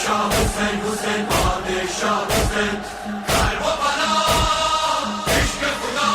شاہ حسین حسین بادشاہ حسین خیر و بلا عشق خدا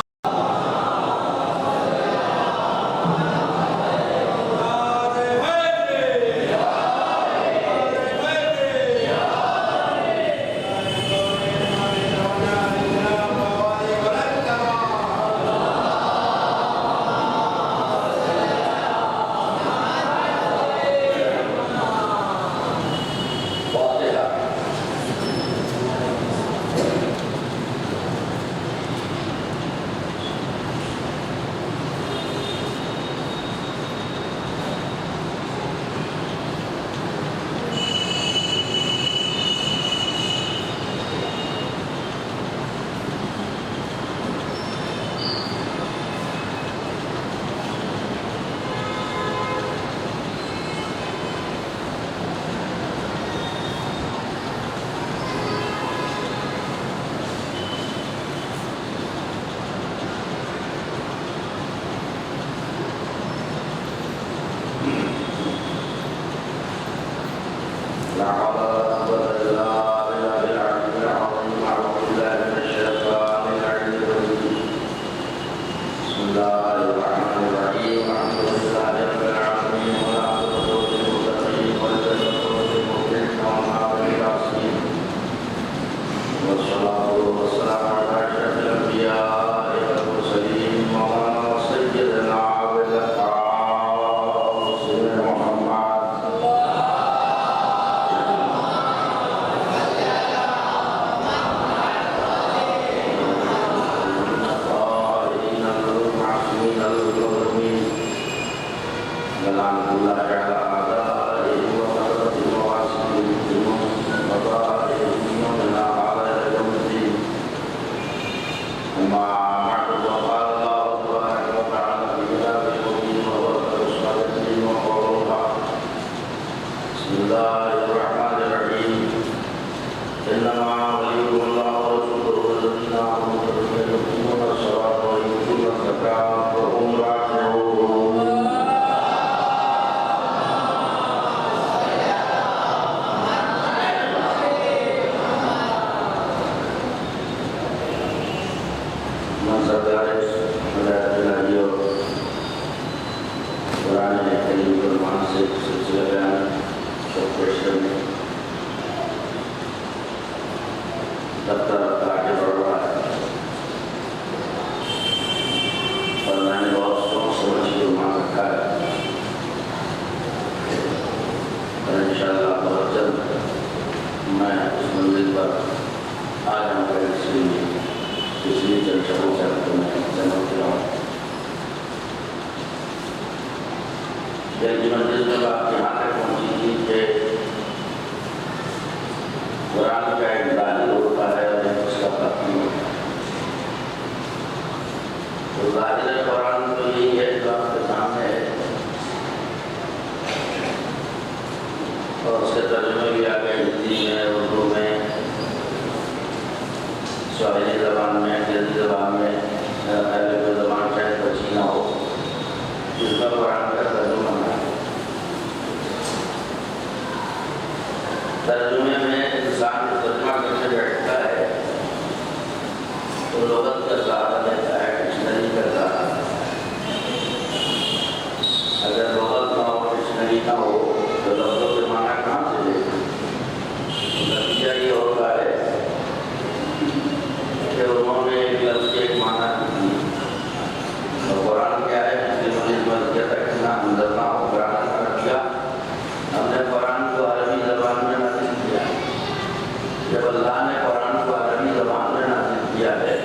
ترجمے میں انسان جو ترجمہ کرنے بیٹھتا ہے تو لغت کا سہارا لیتا ہے، ڈکشنری کا سہارا۔ اگر لغت نہ ہو، ڈکشنری نہ ہو تو لفظوں کے معنی کہاں سے لے؟ نتیجہ یہ ہوتا ہے کہ انہوں نے ایک لفظ کے ایک معنی دی، اور قرآن کیا ہے؟ اندر نہ ہو قرآن کا کیا؟ ہم نے قرآن کو عربی زبان میں نازل کیا۔ جب اللہ نے قرآن کو عربی زبان میں نازل کیا ہے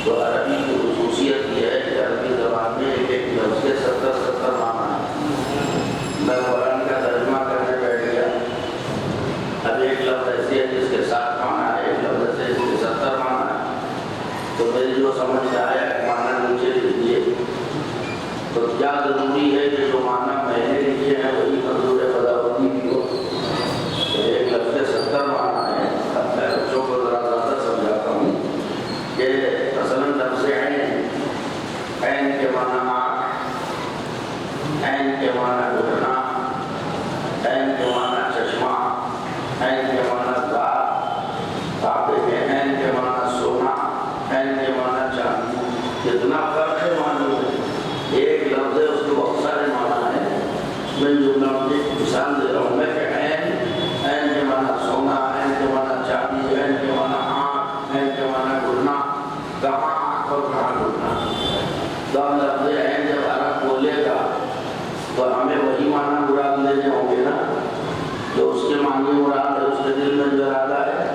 تو عربی کی خصوصیت یہ ہے کہ عربی زبان میں ایک ایک لفظ کے 70 معنی ہیں۔ میں قرآن کا ترجمہ کرنے بیٹھ گیا، اب ایک لفظ ایسی ہے جس کے 7 معنی ہے، ایک لفظ ایسے جس کے 70 معنی ہے، تو میری جو سمجھ میں آیا کہ معنی نیچے لکھ دیے، تو کیا ضروری ہے کہ جو معنی میں نے لکھے ہیں وہی منظور خداوندی کی ہو؟ ایک لفظ کے 70 معنی ہیں۔ اب میں بچوں کو ذرا زیادہ سمجھاتا ہوں کہ مثلاً لفظ عین کے معنی آنکھ، عین کے معنی گھٹنا، عین کے معنی چشمہ، عین کے معنی ذات، آپ دیکھیں عین کے معنی سونا، عین کے معنی چاندی، کتنا فرق ہے معنی میں۔ ایک لفظ ہے، اس کے بہت سارے معنی ہیں۔ میں جملہ کی مثال دے رہا ہوں میں کہ عین کے معنی سونا، عین کے معنی چاندی، عین کے معنی آنکھ، عین کے معنی گھٹنا، کہاں آنکھ اور کہاں گھٹنا۔ تو ہم لفظ عین جب عرب بولے گا تو ہمیں وہی معنی مراد لینے ہوں گے نا، جو اس کے معنی مراد ہے، اس کے دل میں جو ارادہ ہے۔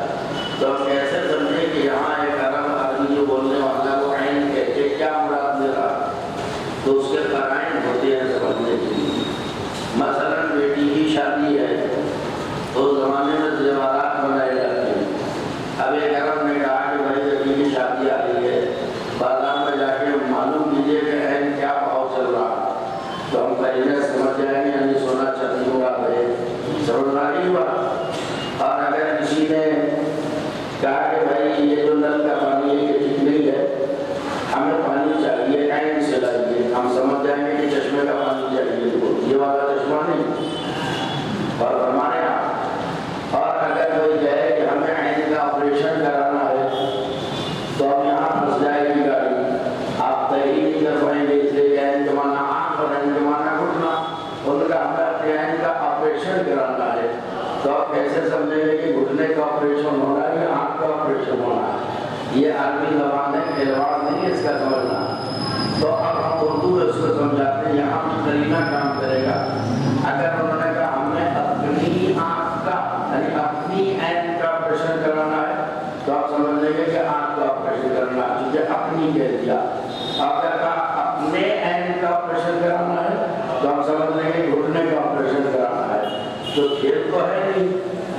تو ہم کیسے سمجھیں کہ یہاں ایک عرب آدمی جو بولنے والا کو عین کہہ کے کیا مراد لے رہا، تو اس کے قرائن ہوتے ہیں سمجھنے کے لیے۔ مثلاً بیٹی کی شادی ہے تو زمانے میں زیورات بنائے جاتے ہیں۔ اب ایک عرب نے کہا کہ بھائی بیٹی کی شادی آ رہی ہے، بازار میں جا کے معلوم کیجیے کہ عین کیا بھاؤ چل رہا، تو ہم پہلے سمجھ جائیں گے یعنی سونا چاندی مراد ہے، سمجھنا نہیں ہوا۔ اور اگر کسی نے کہا کہ بھائی یہ جو نل کا پانی ہے یہ ٹھیک نہیں ہے، ہمیں پانی چاہیے عین سے لائیے، ہم سمجھ جائیں گے کہ چشمے کا پانی چاہیے، یہ والا چشمہ نہیں۔ اور ہمارے یہاں اور اگر کوئی کہے کہ ہمیں عین کا آپریشن کرانا ہے تو ہم یہاں پھنس جائے گی گاڑی، آپ طے ہی نہیں کر پائیں گے، اس لیے عین کے معنی آنکھ اور عین کے معنی گھٹنا، ان کا ہمیں اپنے عین کا آپریشن کرانا ہے، تو آپ کیسے سمجھیں گے کہ گھٹنے کا آپریشن ہونا ہے یا آنکھ کا آپریشن ہونا ہے؟ یہ عربی زبان ہے، کھلواڑ نہیں ہے اس کا سمجھنا۔ تو اب ہم اردو میں اس کو سمجھاتے ہیں، یہاں بھی کریمہ کام کرے گا۔ اگر انہوں نے کہا ہمیں اپنی آنکھ کا یعنی اپنی عین کا آپریشن کرانا ہے تو آپ سمجھ لیں گے کہ آنکھ کا آپریشن کرنا ہے، کیونکہ اپنی کہہ دیا۔ اگر کہا اپنے عین کا آپریشن کرانا ہے تو ہم سمجھ لیں گے گھٹنے کا آپریشن کرانا ہے، تو کھیل تو ہے نہیں۔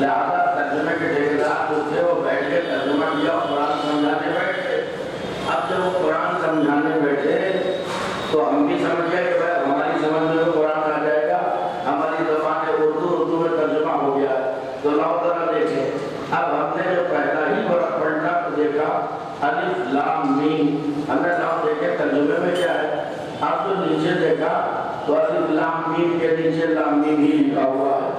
لہٰذا ترجمے کے ٹھیکیدار جو تھے وہ بیٹھ کے ترجمہ کیا اور قرآن سمجھانے بیٹھ گئے۔ اب جب وہ قرآن سمجھانے بیٹھے تو ہم بھی سمجھ گئے کہ بھائی ہماری سمجھ میں تو قرآن آ جائے گا، ہماری زبان اردو میں ترجمہ ہو گیا ہے۔ تو لو ذرا دیکھیں، اب ہم نے جو پہلا ہی پڑھنا تو دیکھا الف لام میم، ہم نے لو دیکھے ترجمے میں کیا ہے، اب جو نیچے دیکھا تو الف لام میم کے نیچے لام میم ہی لکھا ہوا ہے،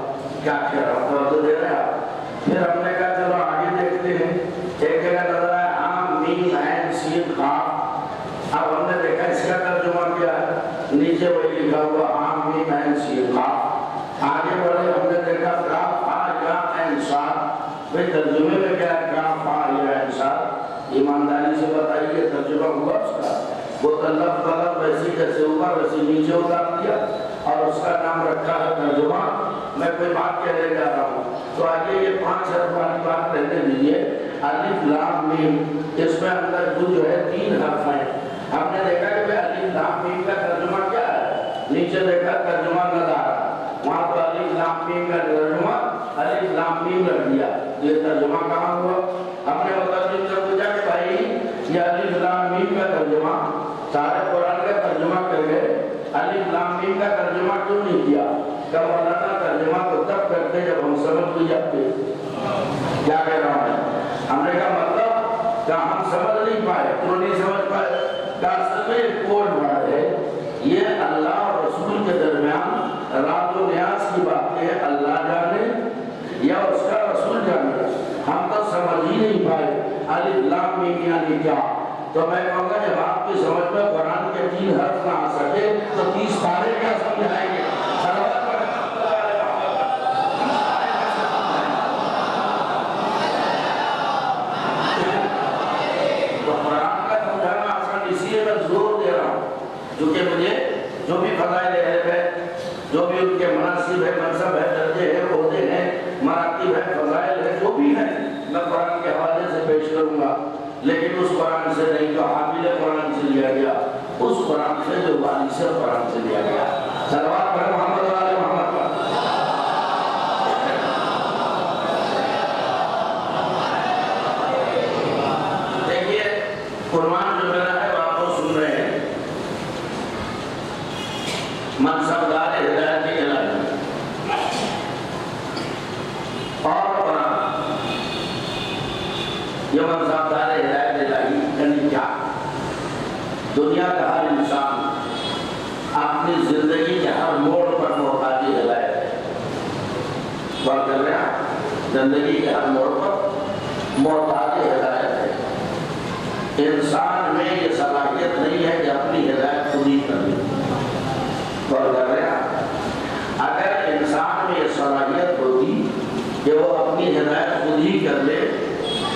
کیا کہہ رہا ہوں تو دے رہے آپ۔ پھر ہم نے کہا چلو آگے دیکھتے ہیں، ایک جگہ نظر آیا عام میم عین سین قاف، اب ہم نے دیکھا اس کا ترجمہ کیا ہے، نیچے وہی لکھا ہوا عام میم عین سین قاف۔ آگے بڑھے ہم نے دیکھا کاف ہا یا عین صاد، بھائی ترجمے میں کیا ہے کاف ہا یا عین صاد، ایمانداری سے بتائیے ترجمہ ہوا اس کا؟ وہ طلب طلب ویسی جیسے اوپر ویسی نیچے اتار دیا اور اس کا نام رکھا ہے ترجمہ۔ میں کوئی بات کہنے جا رہا ہوں تو آگے یہ 5 حرف والی بات رہنے دیجیے، الف لام میم، اس میں اندر جو ہے 3 حرف ہیں۔ ہم نے دیکھا کہ الف لام میم کا ترجمہ کیا ہے، نیچے دیکھا ترجمہ نظارہ، وہاں تو الف لام میم کا ترجمہ الف لام میم رکھ دیا، یہ ترجمہ کہاں ہوا؟ ہم نے مترجم سے پوچھا کہ بھائی یہ الف لام میم کا ترجمہ سارے قرآن کا ترجمہ کر گئے، الف لام میم کا ترجمہ کیوں نہیں کیا؟ کہ مولانا ترجمہ تو تب کرتے جب ہم سمجھ بھی جاتے۔ کیا کہہ رہا ہوں میں؟ ہم نے کہا مطلب کہ ہم سمجھ نہیں پائے، کیوں نہیں سمجھ پائے؟ کہ اصل میں ایک کوڈ ورڈ ہے، یہ اللہ اور رسول کے درمیان راز و نیاز کی باتیں اللہ جانے یا اس کا رسول جانے، ہم تو سمجھ ہی نہیں پائے الف لام میم یعنی کیا۔ تو میں کہوں گا جب آپ کی سمجھ میں قرآن کے 3 حرف نہ آ سکے تو 30 پارے کیا سمجھائیں گے؟ تو قرآن کا سمجھانا آسان اس لیے میں زور دے رہا ہوں کیونکہ مجھے جو بھی فضائل اہل بیت، جو بھی ان کے مناصب ہے، منصب ہے، درجے ہیں، عہدے ہیں، مراتب ہے، فضائل ہے، جو بھی ہے میں قرآن کے حوالے سے پیش کروں گا، لیکن اس قرآن سے نہیں جو حامل قرآن سے لیا گیا، اس قرآن سے جو وارث قرآن سے لیا گیا۔ صلوات پڑھیں محمد و آل محمد پر۔ دیکھیے قرآن جو میرا ہے آپ کو سن رہے ہیں، منصبدار ہدایت الہی اور قرآن، یہ منصبدار ہدایت الہی یعنی کیا؟ دنیا کا ہر انسان اپنی زندگی کے ہر موڑ پر محتاج ہدایت ہے۔ بات کر رہے ہیں زندگی کے ہر موڑ پر محتاج ہدایت ہے۔ انسان میں یہ صلاحیت نہیں ہے کہ اپنی ہدایت خود ہی کر لے۔ اور کر رہے ہیں اگر انسان میں یہ صلاحیت ہوتی کہ وہ اپنی ہدایت خود ہی کر لے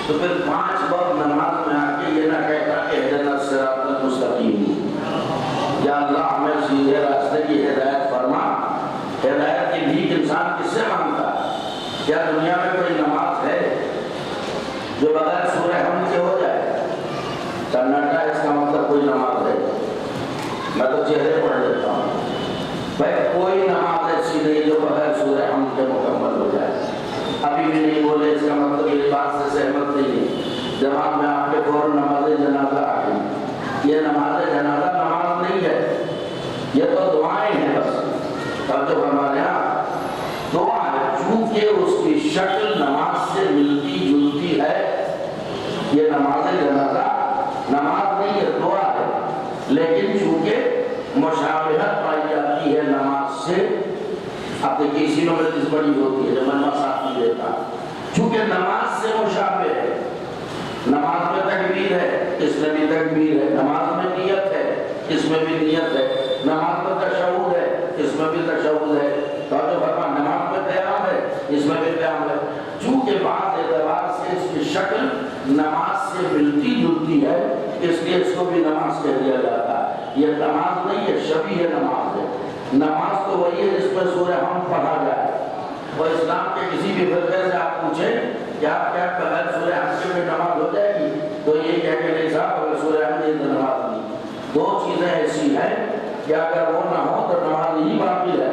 تو پھر 5 وقت نماز میں آ کے یہ نہ کہتا کہ اہدنا الصراط المستقیم، یا اللہ ہمیں سیدھے راستے کی ہدایت فرما۔ ہدایت کی بھیک انسان کس سے مانگتا ہے؟ کیا دنیا میں کوئی نماز ہے جو بغیر سورہ حمد کے ہو جائے؟ سناٹا اس کا مطلب کوئی نماز ہے؟ میں تو چہرے پڑھ لیتا ہوں بھائی کوئی نماز ایسی نہیں جو بغیر سورہ حمد کے مکمل ہو جائے۔ ابھی بھی نہیں بولے اس کا مطلب یہ بات سے سہمت نہیں ہے۔ جواب میں آپ کے فوراً نماز جنازہ آ گئی۔ یہ نماز جنازہ نماز نہیں ہے، یہ تو دعائیں ہیں بس۔ اور جو ہمارے یہاں دعا ہے چونکہ اس کی شکل نماز سے ملتی جلتی ہے، یہ نماز جنازہ نماز نہیں ہے، دعا ہے، لیکن چونکہ مشابہت پائی جاتی ہے نماز سے۔ اب دیکھیے اسی میں اس بڑی ہوتی ہے جو میں ساتھ نہیں دیتا، چونکہ نماز سے مشابہ ہے۔ نماز میں تکبیر ہے، اس میں بھی تکبیر ہے، نماز میں نیت ہے، اس میں بھی نیت ہے، نماز میں تشہد ہے، اس میں بھی تشہد ہے، تو جو فرمان نماز میں قیام ہے، اس میں بھی قیام ہے۔ چونکہ بعض اعتبار سے اس کی شکل نماز سے ملتی جلتی ہے، اس لیے اس کو بھی نماز کہہ دیا جاتا ہے۔ یہ نماز نہیں ہے، شبیہ نماز ہے۔ نماز تو وہی ہے جس میں سورہ حمد پڑھا جائے۔ اور اسلام کے کسی بھی فرقے سے آپ پوچھیں کہ آپ کیا بغیر سورہ حمد میں نماز ہو جائے گی، تو یہ کہہ کے نہیں صاحب اگر سورہ حمد ہے تو نماز نہیں۔ دو چیزیں ایسی ہیں کہ اگر وہ نہ ہو تو نماز ہی باقی ہے۔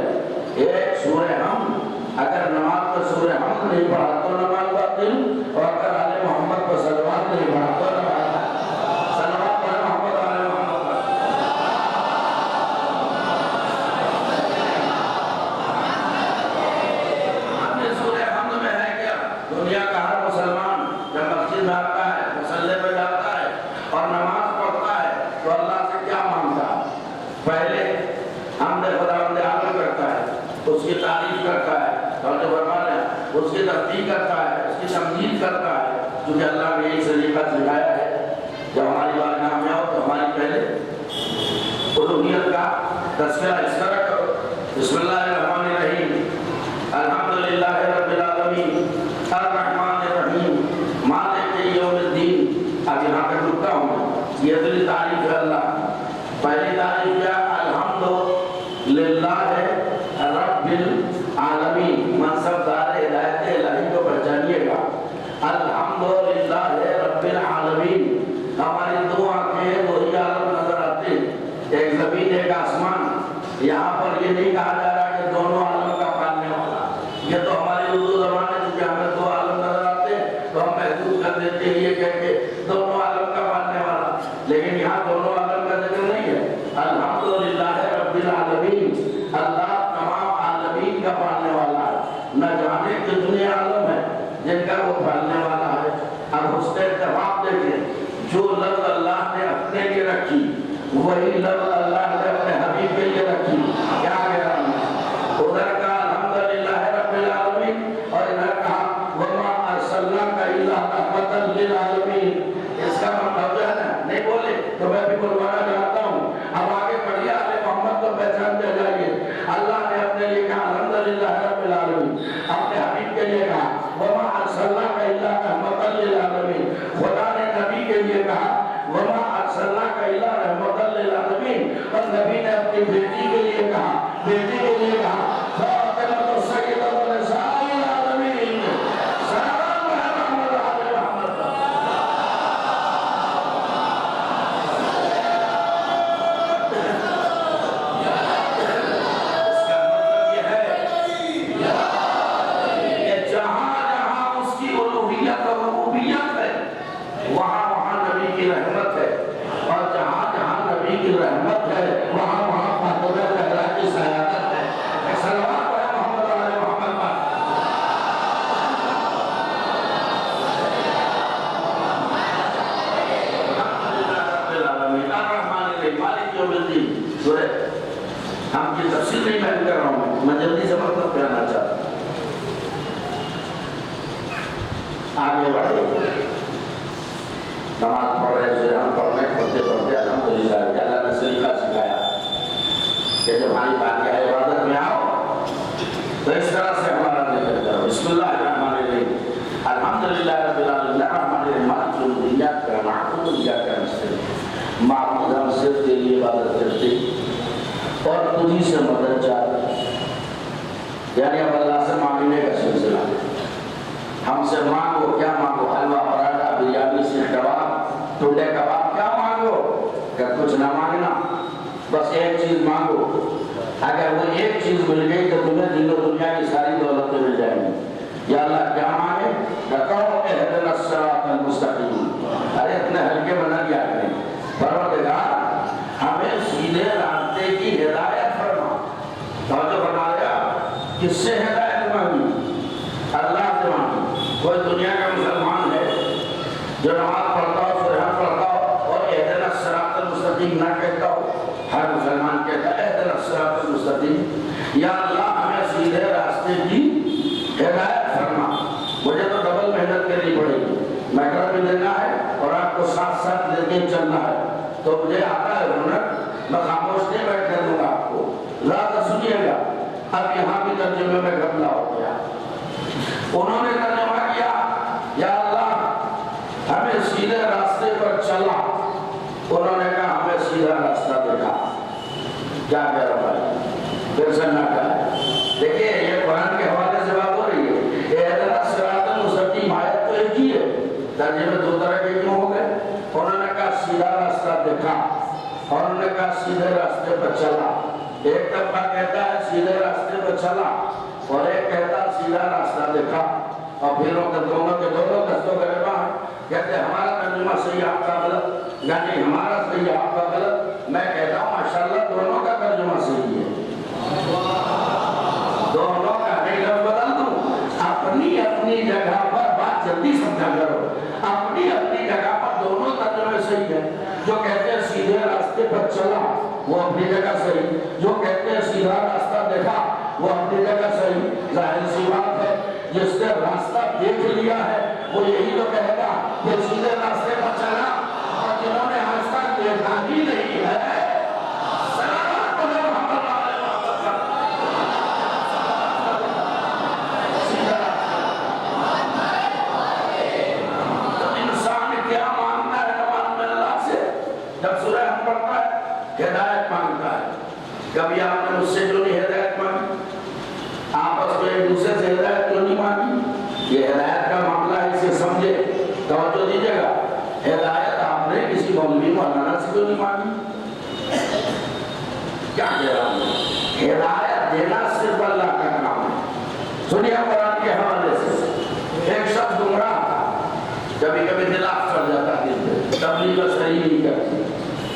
ایک سورہ حمد، اگر نماز میں سورہ حمد نہیں پڑھا تو نماز باطل، اور اگر آل محمد کو صلوات نہیں پڑھا تو نماز صلوات پڑھے محمد آل محمد پر۔ دنیا کا ہر مسلمان جب مسجد میں آتا ہے، مصلی پہ جاتا ہے اور نماز پڑھتا ہے تو اللہ سے کیا مانگتا ہے؟ پہلے حمد خداوند عالم کرتا ہے، اس کی تعریف کرتا ہے، اور جو فرمان ہے اس کی تسبیح کرتا ہے، اس کی تمجید کرتا ہے، کیونکہ اللہ نے یہی طریقہ سکھایا ہے۔ جب ہماری بات نام میں ہو تو ہماری پہلے الوہیت کا تذکرہ اس طرح کرو، بسم اللہ الرحمن الرحیم، الحمدللہ رب العالمین الرحمن الرحیم مالک یوم الدین۔ اب یہاں پہ رکتا ہوں، یہ دلی تعریف ہے اللہ۔ پہلی تعریف کیا؟ الحمدللہ رب العالمین، منصب دار ہدایت الہی کو پہچانیے گا۔ الحمدللہ رب العالمین، ہماری دو آنکھیں دو ہی عالم نظر آتے ہیں، ایک زمین ایک آسمان۔ یہاں پر یہ نہیں کہا جا رہا کہ دونوں عالم کا پالنے والا، یہ تو ہماری اردو زبان ہے کیونکہ ہمیں دو عالم نظر آتے ہیں تو ہم محدود کر دیتے ہیں یہ کہہ کے دونوں عالم کا پالنے والا، لیکن یہاں دونوں عالم کا ذکر نہیں ہے۔ الحمدللہ رب العالمین، اللہ تمام عالمین کا پالنے والا ہے، نہ جانے کتنے عالم ہیں جن کا وہ پالنے والا ہے۔ اب اس نے اتفاق دیکھیں، جو لفظ اللہ نے اپنے لیے رکھی وہی لفظ اللہ نے اپنے حبیب کے لیے رکھی۔ کیا کہہ رہا ہوں؟ ادھر کا الحمدللہ رب العالمین اور ادھر کہا وما ارسلناک الا رحمۃ للعالمین۔ اس کا مطلب جو ہے نا، نہیں بولے تو میں بھی بلوانا چاہتا ہوں، اب آگے بڑھیے، آل محمد کو پہچانتے جائیے۔ اللہ نے اپنے لیے کہا الحمدللہ رب العالمین، اپنے حبیب کے لیے کہا وما ارسلناک الا رحمۃ للعالمین، خدا نے نبی کے لیے کہا وما ارسلناک الا رحمۃ للعالمین، اور نبی نے اپنی بیٹی کے لیے کہا، بیٹی کے لیے کہا فاطمہ سیدۃ نساء العالمین، سلام ہے محمد آل محمد۔ اس کا مطلب یہ ہے کہ جہاں جہاں اس کی الوہیت اور ربوبیت ہے وہاں وہاں نبی کی رحمت ہے، اور جہاں جہاں نبی کی رحمت ہے وہاں وہاں فاطمہ زہرا کی سیادت ہے۔ صلوات ہے محمد آل محمد پر۔ الحمدللہ رب العالمین الرحمن الرحیم مالک یوم الدین۔ سورہ ہم کی تفصیل نہیں بیان کر رہا ہوں، میں جلدی سے مطلب کہنا چاہتا ہوں۔ آگے بڑھے نماز پڑھ رہے تھے ہم پڑھتے الحمدللہ اللہ نے سلیقہ سکھایا کہ جب ہماری بات عبادت میں آؤ تو اس طرح سے ہمارا ذکر کرو بسم اللہ الرحمن الرحیم الحمدللہ رب العالمین الرحمن الرحیم مالک یوم الدین ایاک نعبد و ایاک نستعین معبود ہم صرف تیری عبادت کرتے اور تجھی سے مدد چاہتے یعنی اب اللہ سے مانگنے کا سلسلہ ہم سے مانگو کیا مانگو حلوہ پراٹھا بریانی سیخ کباب ٹنڈے کباب کیا مانگو کہ کچھ نہ مانگنا بس ایک چیز مانگو اگر وہ ایک چیز مل گئی تو تمہیں دل و دنیا کی ساری دولتیں مل جائیں گی یا اللہ کیا مانگے کہ کہو اہدنا الصراط المستقیم ارے اتنے ہلکے بنا دیا کریں پروردگار ہمیں سیدھے راستے کی ہدایت فرما توجہ فرما دیا کس سے ہدایت مانگی اللہ سے مانگی کوئی دنیا کا مسلمان ہے جو نماز پڑھتا ہو سورہ پڑھتا ہو اور اہدنا الصراط المستقیم نہ کہتا ہو ہر مسلمان کہتا ہے اہدنا الصراط المستقیم یا اللہ ہمیں سیدھے راستے کی ہدایت فرما مجھے تو ڈبل محنت کرنی پڑے گی میٹر بھی دینا ہے اور آپ کو ساتھ ساتھ لے کے چلنا ہے تو مجھے آتا ہے ہنر میں خاموش نہیں بیٹھنے دوں گا آپ کو ذرا سنیے گا اب یہاں بھی ترجمے میں گھپلا ہو گیا انہوں نے ترجمہ کیا یا اللہ ہمیں سیدھے راستے پر چلا انہوں نے کہا ہمیں سیدھا راستہ دکھا کیا کہہ رہا ہے پھر سے نہ کہا دیکھیے یہ قرآن کے حوالے سے بات ہو رہی ہے اہدنا الصراط المستقیم آیت تو ایک ہی ہے ترجمے دو طرح کے کیوں ہو گئے انہوں نے کہا سیدھا راستہ دکھا اور انہوں نے کہا سیدھے راستے پر چلا ایک طبقہ کہتا ہے سیدھے راستے پر چلا اور ایک کہتا سیدھا راستہ دکھا اور پھر دونوں کے دونوں دستوں کا ربا ہے کہتے ہیں ہمارا ترجمہ صحیح آپ کا غلط یعنی ہمارا صحیح آپ کا غلط میں کہتا ہوں ماشاءاللہ دونوں کا ترجمہ صحیح ہے دونوں کا نہیں لفظ بدل دوں اپنی اپنی جگہ پر بات جلدی سمجھا کرو اپنی اپنی جگہ پر دونوں ترجمے صحیح ہیں جو کہتے ہیں سیدھے راستے پر چلا وہ اپنی جگہ صحیح جو کہتے ہیں سیدھا راستہ دیکھا وہ اپنی جگہ صحیح ظاہر سی بات ہے جس نے راستہ دیکھ لیا ہے وہ یہی تو کہے گا کہ سیدھے راستے پر چلا اور جنہوں نے آج تک دیکھا ہی نہیں ہے ہدایت مانگتا ہے کبھی آپ نے مجھ سے جو نہیں ہدایت مانگی آپس میں ایک دوسرے سے ہدایت کیوں نہیں مانگی یہ ہدایت کا معاملہ ہے اسے سمجھے توجہ دیجیے گا ہدایت آپ نے کسی مولوی مولانا سے کیوں نہیں مانگی کیا کہہ رہا ہوں ہدایت دینا صرف اللہ کا کام ہے سنیے قرآن کے حوالے سے ایک شخص گمراہ تھا کبھی کبھی دلاف چڑھ جاتا ہے تبلیغ صحیح نہیں کرتی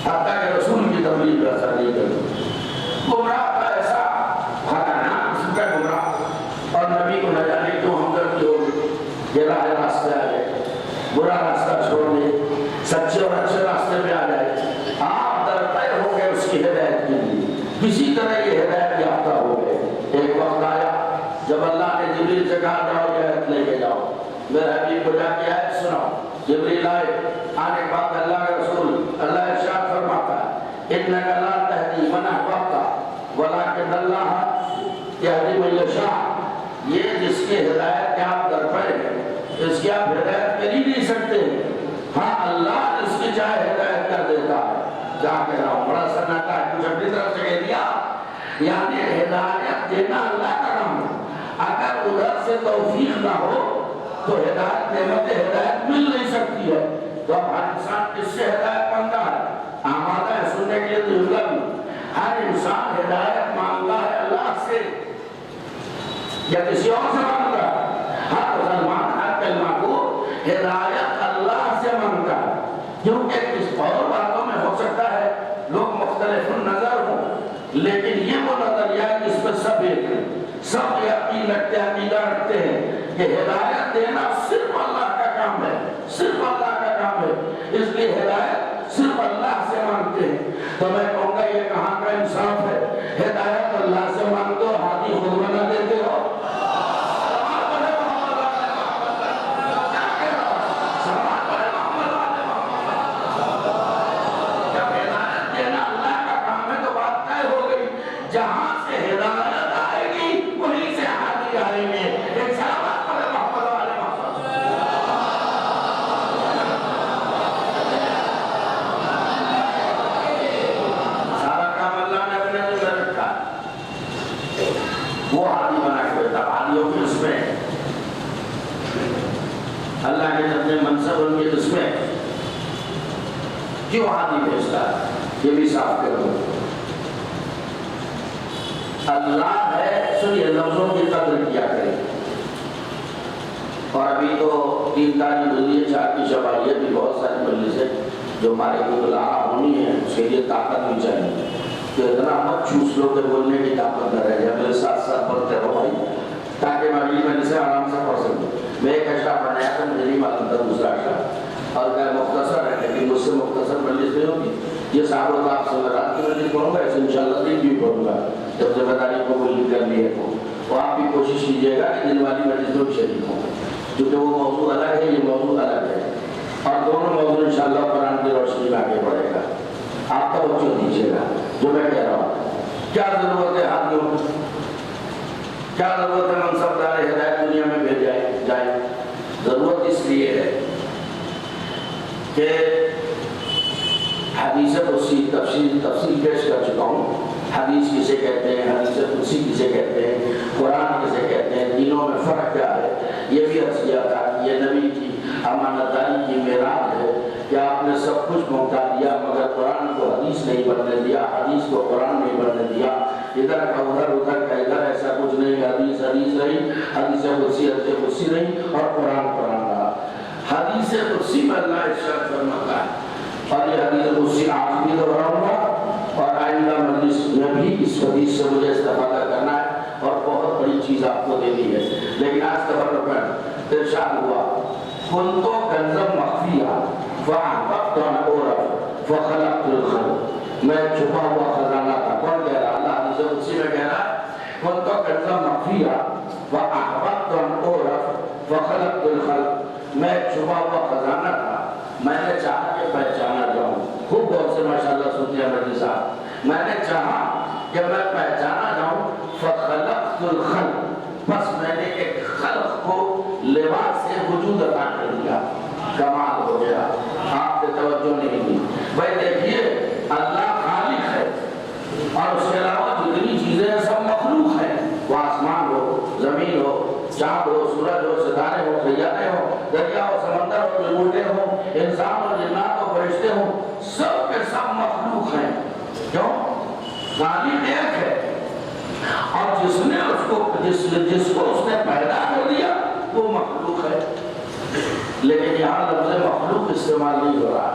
حتیٰ کہ رسول کی تبلیغ کا اثر نہیں کرتی گمراہ کا ایسا خطرناک قسم کا گمراہ اور نبی کو نہ جانے کیوں ہم کرتی ہو یہ راہ راستے آ جائے برا راستہ چھوڑ دے سچے اور اچھے راستے پہ آ جائے آپ درپے ہو گئے اس کی ہدایت کے لیے کسی طرح یہ ہدایت یافتہ ہو گئے ایک وقت آیا جب اللہ نے جبریل سے کہا جاؤ یہ آیت لے کے جاؤ میرے حبیب کو جا کے آیت سناؤ جبریل آئے آنے کے بعد اللہ کے رسول اللہ ارشاد فرماتا ہے انک لا تہدی من احببت ولکن اللہ یہدی من یشاء یہ جس کی ہدایت کے آپ در پر ہیں اس کی آپ ہدایت کر ہی نہیں سکتے ہاں اللہ اس کی چاہے ہدایت کر دیتا ہے کیا کہہ رہا ہوں بڑا سناتا ہے کچھ اپنی طرف سے کہہ دیا یعنی ہدایت دینا اللہ کا کام ہے اگر ادھر سے توفیق نہ ہو تو ہدایت نعمت ہدایت مل نہیں سکتی ہے تو اب ہر انسان کس سے ہدایت مانگتا ہے آمادہ ہے سننے کے لیے تو جملہ بھی ہر انسان ہدایت مانگتا ہے اللہ سے یا کسی اور سے مانگتا ہے ہر مسلمان ہر کلمہ کو ہدایت اللہ سے مانگتا ہے کیونکہ کس اور باتوں میں ہو سکتا ہے لوگ مختلف نظر ہوں لیکن یہ وہ نظریہ ہے جس پر سب ایک ہیں سب یقین رکھتے ہیں عقیدہ رکھتے ہیں کہ ہدایت دینا صرف اللہ کا کام ہے صرف اللہ کا کام ہے اس لیے ہدایت صرف اللہ سے مانگتے ہیں تو میں کہوں گا یہ کہاں کا انصاف ہے ہدایت اللہ سے مانگتے ہو ہاتھی خود بنا دیتے ہو اللہ نے اپنے منصب ان کے جس میں کیوں ہادی بھیجتا ہے یہ بھی صاف کرو. اللہ ہے سنیے لفظوں کی قدر کیا کرے. اور ابھی تو 3 تاریخ ہوئی ہے 4 کی شبالیت بھی بہت ساری مجلس ہے جو ہمارے کو بلانا ہونی ہے اس کے لیے طاقت بھی چاہیے کہ اتنا مت چوس لو کہ بولنے کی طاقت نہ رہ جائے. میرے ساتھ ساتھ پڑھتے رہو بھائی تاکہ میں اگلی مجلس سے آرام سے پڑھ سکوں. میں ایک اشرا بنایا تھا مجھے نہیں معلوم تھا دوسرا اشرا اور میں مختصر ہے لیکن مجھ سے مختصر مجلس نہیں ہوگی. یہ صاحب آپ سے میں رات کی مجلس پڑھوں گا ایسے انشاءاللہ دن بھی پڑھوں گا جب ذمہ داری کو قبول کر لی ہے تو آپ بھی کوشش کیجیے گا کہ دن والی مجلس میں بھی شریک ہوں کیونکہ وہ موضوع الگ ہے یہ موضوع الگ ہے اور دونوں موضوع انشاءاللہ قرآن کی روشنی میں آگے بڑھے گا. آپ توجہ دیجیے گا جو میں کہہ رہا ہوں. کیا ضرورت ہے حاکموں کیا ضرورت ہے منصبدار ہدایت دنیا میں بھیج جائے. ضرورت اس لیے ہے کہ حدیث قدسی تفصیل پیش کر چکا ہوں. حدیث کسے کہتے ہیں حدیث قدسی کسے کہتے ہیں قرآن کسے کہتے ہیں تینوں میں فرق کیا ہے یہ بھی عرض کیا تھا کہ یہ نبی کی امانت داری کی معراج ہے کہ آپ نے سب کچھ پہنچا دیا مگر قرآن کو حدیث نہیں بننے دیا حدیث کو قرآن نہیں بننے دیا. ادھر کا ادھر کا ادھر ایسا کچھ نہیں. حدیث رہی حدیث قدسی رہی اور قرآن رہا. حدیث قدسی میں اللہ ارشاد فرماتا ہے اور یہ حدیث قدسی آج بھی دہراؤں گا اور آئندہ مجلس میں بھی اس حدیث سے مجھے استفادہ کرنا ہے اور بہت بڑی چیز آپ کو دینی ہے. لیکن آج تبرک ارشاد ہوا کنتو کنزم مخفیہ فاحببت ان اعرف فخلقت الخلق. میں چھپا ہوا خزانہ تھا. کون کہہ رہا؟ اللہ حدیث قدسی میں کہہ رہا ہے کنتو کنزم مخفیہ فاحببت ان اعرف فخلقت الخلق. میں چھپا ہوا خزانہ تھا میں نے چاہا کہ پہچانا جاؤں. خوب بہت سے ماشاءاللہ سنتے ہیں مجلس صاحب. میں نے چاہا کہ میں پہچانا جاؤں فخلقت الخلق بس میں نے ایک خلق کو لباس سے وجود عطا کر دیا. کمال ہو گیا. آپ نے توجہ نہیں دی. بھائی دیکھیے اللہ خالق ہے اور اس کے علاوہ جتنی چیزیں سب مخلوق ہیں. وہ آسمان ہو زمین ہو چاند ہو سورج ہو ستارے ہو سیارے ہو دریا ہو سمندر ہو پلگوٹے ہو انسان ہو جنات ہو فرشتے ہو سب کے سب مخلوق ہیں. کیوں؟ خالق ایک ہے اور جس نے اس کو جس کو اس نے پیدا کر دیا وہ مخلوق ہے. لیکن یہاں لفظ مخلوق استعمال نہیں ہو رہا.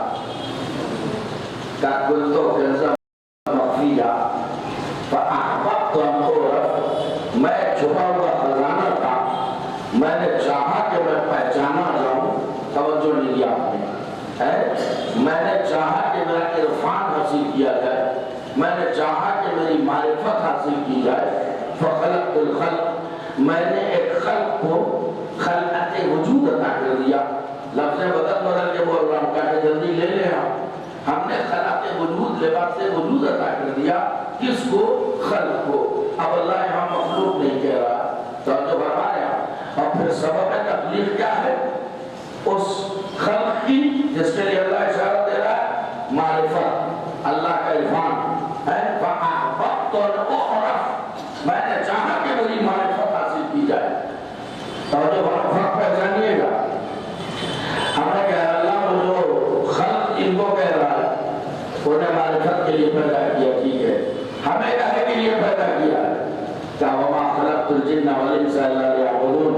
میں چھپا ہوا خزانہ تھا میں نے چاہا کہ میں پہچانا جاؤں. توجہ نہیں دیا آپ نے. میں نے چاہا کہ میرا عرفان حاصل کیا جائے. میں نے چاہا کہ میری معرفت حاصل کی جائے. فخلقت الخلق میں نے ایک خلق کو خلقت وجود عطا کر دیا. لفظ بدل کے بول رہا ہوں کہ جلدی لے لیں ہم نے خلقت وجود لباس وجود عطا کر دیا. کس کو؟ خلق کو. اب اللہ یہاں مخلوق نہیں کہہ رہا توجہ فرما رہے ہیں. اور پھر سبب تخلیق کیا ہے؟ اس خلق کی جس کے لیے اللہ اشارہ دے رہا ہے معرفت اللہ کا عرفان ہے. فَأَحْبَبْتُ أَنْ أُعْرَفَ میں نے چاہا کہ میری معرفت حاصل کی جائے. توجہ فرق پہچانیے گا. ہم نے کہا اللہ وہ جو خلق ان کو کہہ رہا ہے انہیں معرفت کے لیے پیدا کیا. ٹھیک ہے ہمیں کہنے کے لیے پیدا کیا ہے. وَمَا خَلَقْتُ الْجِنَّ وَالْإِنسَ إِلَّا لِيَعْبُدُونِ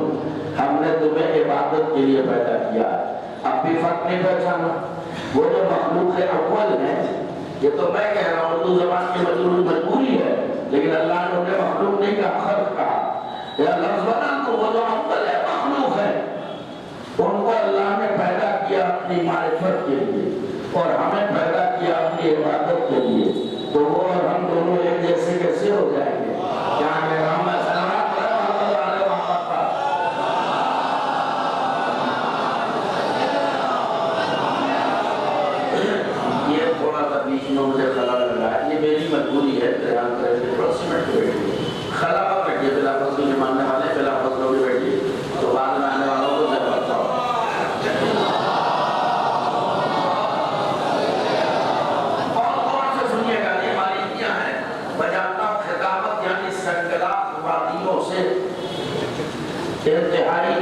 ہم نے تمہیں عبادت کے لیے پیدا کیا ہے. اب بھی فرق نہیں پہچانا. وہ جو مخلوق اول ہے یہ تو میں کہہ رہا ہوں اردو زبان کی مجبوری ہے لیکن اللہ نے انہیں مخلوق نہیں کہا خلق کہا. یا لفظ بدل تو وہ جو اول ہے مخلوق ہے ان کو اللہ نے پیدا کیا اپنی معرفت کے لیے اور ہمیں پیدا کیا اپنی عبادت کے لیے. تو وہ اور ہم دونوں ایک جیسے کیسے ہو جائیں گے؟ کیا کہ محمد صلی اللہ علیہ وسلم یہ تھوڑا سا بیچ میں مجھے خلا لگا ہے. یہ میری مجبوری ہے. خلا پر بیٹھیے بلا فضل کے ماننے والے بلا فضلوں کے بیٹھیے تو بعد میں آنے والوں کو میں بڑھتا ہوں. انتہائی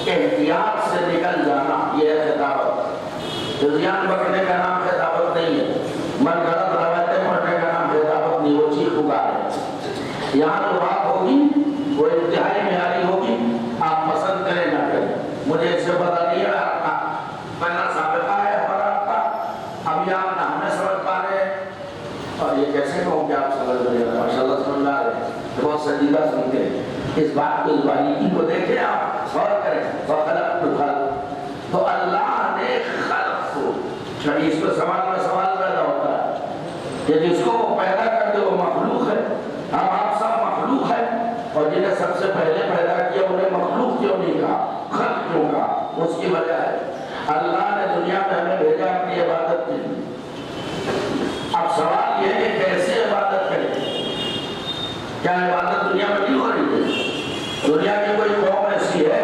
احتیاط خطابت سے نکل جانا، یہ ہے خطابت۔ جزیان بکنے کا نام خطابت نہیں ہے، من غلط روایتیں پڑھنے کا نام خطابت نہیں، وہ چیخ پکار ہے۔ یہاں تو بات ہوگی وہ انتہائی معیاری ہوگی، آپ پسند کریں نہ کریں، مجھے اس سے پتہ نہیں ہے، آپ کا پہلا سابقہ ہے ہمارا آپ کا، اب یہ آپ نہ ہمیں سمجھ پا رہے ہیں، اور یہ کیسے کہوں کہ آپ سمجھ رہے ہیں؟ ماشاءاللہ سمجھ رہے ہیں، بہت سنجیدہ سنتے ہیں اس بات کو، اس باریکی کو دیکھیں، آپ غور کریں۔ وَخَلَقْتُ الْخَلْقَ، تو اللہ نے خلق کو، یعنی اس کو سوال میں سوال پیدا ہوتا ہے کہ جس کو وہ پیدا کر دے وہ مخلوق ہے، ہم آپ سب مخلوق ہیں، اور جنہیں سب سے پہلے پیدا کیا انہیں مخلوق کیوں نہیں کہا، خلق کیوں کہا؟ اس کی وجہ ہے اللہ نے دنیا میں ہمیں بھیجا اپنی عبادت کے لیے۔ اب سوال یہ ہے کہ کیسے عبادت کریں؟ کیا عبادت دنیا میں نہیں ہو رہی ہے؟ دنیا کی کوئی قوم ایسی ہے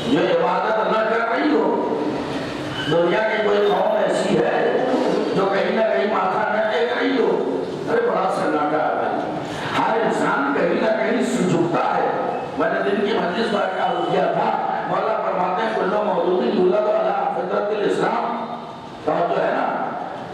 جو عبادت نہ کر رہی ہو؟ دنیا کی کوئی قوم ایسی ہے جو کہیں نہ کہیں ماتھا نہ ٹیک رہی ہو؟ ارے بڑا سناٹا ہے بھائی، ہر انسان کہیں نہ کہیں جھکتا ہے۔ میں نے دن کی مجلس پر کا عرض کیا تھا، مولا فرماتے ہیں کلو مولود یولد علی فطرت الاسلام، تو جو ہے نا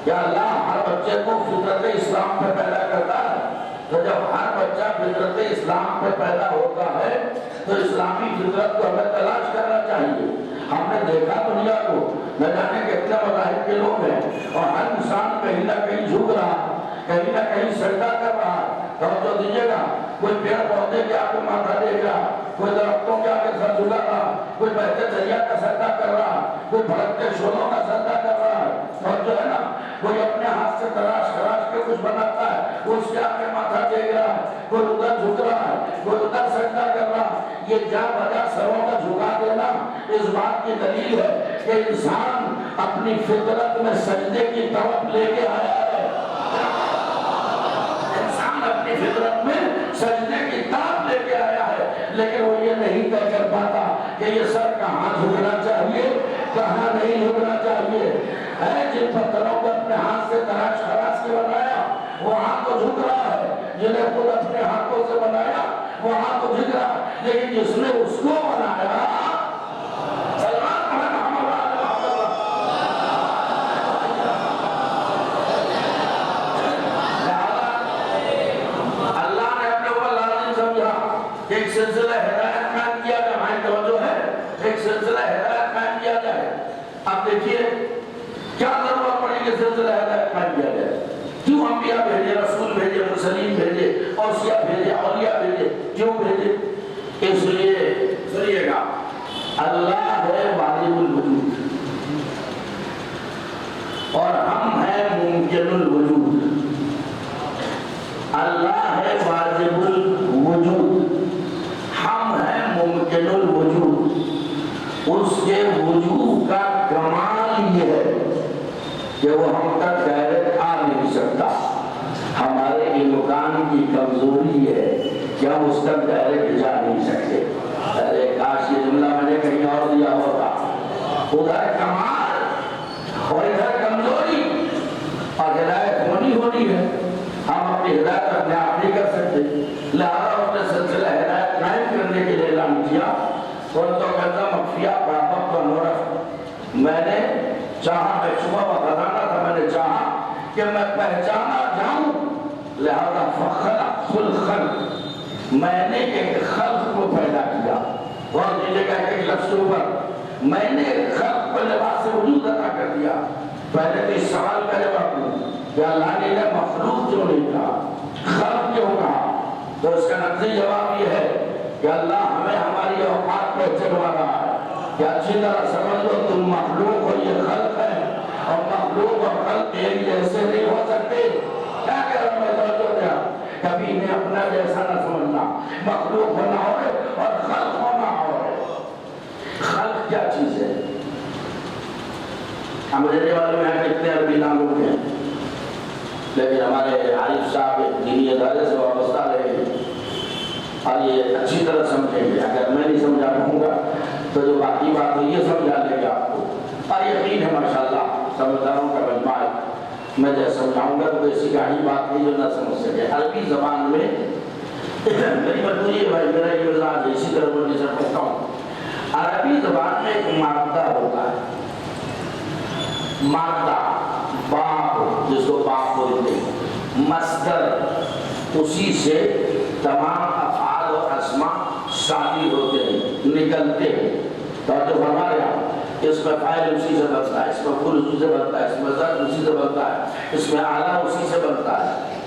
کہ اللہ ہر بچے کو فطرت اسلام پہ پیدا کرتا ہے، تو جب ہر بچہ فطرت اسلام پہ پیدا ہوتا ہے تو اسلامی فطرت کو ہمیں تلاش کرنا چاہیے۔ ہم نے دیکھا دنیا کو، نہ جانے کتنے مذاہب کے لوگ ہیں، اور ہر انسان کہیں نہ کہیں جھک رہا، کہیں نہ کہیں سجدہ کر رہا ہے۔ توجہ دیجیے گا، کوئی پیڑ پودے کے آگے ماتھا ٹیک رہا، کوئی درختوں کے آگے سر جھکا رہا، کوئی بہتے دریا کا سجدہ کر رہا، کوئی بھڑکتے شولوں کا سجدہ کر رہا ہے، اور جو ہے نا کوئی اپنے ہاتھ سے تراش کے کچھ بناتا ہے، اس کے آگے ماتھا ٹیک رہا ہے، کوئی ادھر جھک رہا ہے، کوئی ادھر سجدہ کر رہا ہے۔ یہ جا بجا سروں کا جھکا دینا اس بات کی دلیل ہے کہ انسان اپنی فطرت میں سجدے کی طرف لے کے آیا ہے، انسان اپنی فطرت میں سجدے کی طرف لے کے آیا ہے، لیکن وہ یہ نہیں طے کر پاتا کہ یہ سر کہاں جھکنا چاہیے، کہاں نہیں جھکنا چاہیے۔ ہے جن پتھروں کو اپنے ہاتھ سے تراش خراش کے بنایا وہاں تو جھک رہا ہے، جنہیں خود اپنے ہاتھوں سے بنایا وہاں تو جھک رہا ہے، لیکن جس نے اس کو بنایا اللہ نے اپنے اوپر لازم سمجھا کہ ایک سلسلہ ہدایت قائم کیا جائے، ہماری توجہ ہے، ایک سلسلہ ہدایت قائم کیا جائے۔ اب دیکھیے کیا ضرورت پڑی کہ سلسلہ ہدایت قائم کیا جائے؟ کیوں انبیاء بھیجے، رسول بھیجے، مرسلین بھیجے، اوصیاء بھیجے، اولیاء بھیجے؟ کیوں بھیجے؟ اس لیے سنیے گا، اللہ ہے واجب الوجود اور ہم ہیں ممکن الوجود۔ اللہ ہے واجب الوجود، ہم ہیں ممکن الوجود۔ اس کے وجود کا کمال یہ ہے کہ وہ ہم تک ڈائریکٹ آ نہیں سکتا، ہمارے امکان کی کمزوری ہے کہ ہم اس تک ڈائریکٹ جا نہیں سکتے۔ ارے کاش یہ جملہ میں نے کہیں اور دیا ہوتا، ادھر کمال اور ادھر کمزوری، اور ہدایت ہونی ہے، ہم اپنی ہدایت اپنے آپ نہیں کر سکتے، لہذا اس نے سلسلہ ہدایت قائم کرنے کے لیے اعلان کیا، اور تو کہتا مخفیہ پراپت و نورف، میں نے چاہا، میں شبہ و خزانہ تھا، میں نے چاہا کہ میں پہچانا جاؤں، لہذا فخلق الخلق، میں نے ایک خلق کو پیدا کیا۔ اور دیجیے گا ایک لفظ اوپر، میں نے ایک خلق کو لباس وجود عطا کر دیا۔ پہلے تو اس سوال کا جواب دوں کہ اللہ نے مخلوق کیوں نہیں کہا، خلق کیوں کہا؟ تو اس کا نقضی جواب یہ ہے کہ اللہ ہمیں ہماری اوقات پہ چلوا رہا ہے کہ اچھی طرح سمجھ لو تم مخلوق ہو، یہ خلق ہے، اور مخلوق اور خلق ایک جیسے نہیں ہو سکتے۔ کیا کہہ رہا ہوں میں؟ توجہ دیا، کبھی انہیں اپنا جیسا نہ سمجھنا، مخلوق ہونا ہو اور خلق ہونا ہو۔ خلق کیا چیز ہے؟ ہم رہنے والے میں کتنے عربی ناموں ہیں، لیکن ہمارے عارف صاحب دینی ادارے سے وابستہ رہے ہیں اور یہ اچھی طرح سمجھیں گے۔ اگر میں نہیں سمجھا پاؤں گا تو جو باقی بات ہے یہ سمجھا لے گا آپ کو، اور یقین ہے ماشاءاللہ سمجھداروں کا مجمع ہے، میں جب سمجھاؤں گا تو ایسی گاڑی بات نہیں جو نہ سمجھ سکے۔ عربی زبان میں میری مجبوری ہے بھائی، میرا یہ مزاج ہے، اسی طرح بولنے سے پڑھتا ہوں۔ عربی زبان میں ایک مادہ ہوتا ہے، مادہ باپ، جس کو باپ بولتے ہیں، مصدر، اسی سے تمام افعال و اسماء شامل ہوتے ہیں، نکلتے ہیں۔ تو فرما رہے ہیں اس میں فاعل اسی سے بنتا ہے، اس میں مفعول اسی سے بنتا ہے، اس میں ظرف اسی سے بنتا ہے، اس میں اعلیٰ اسی سے بنتا ہے۔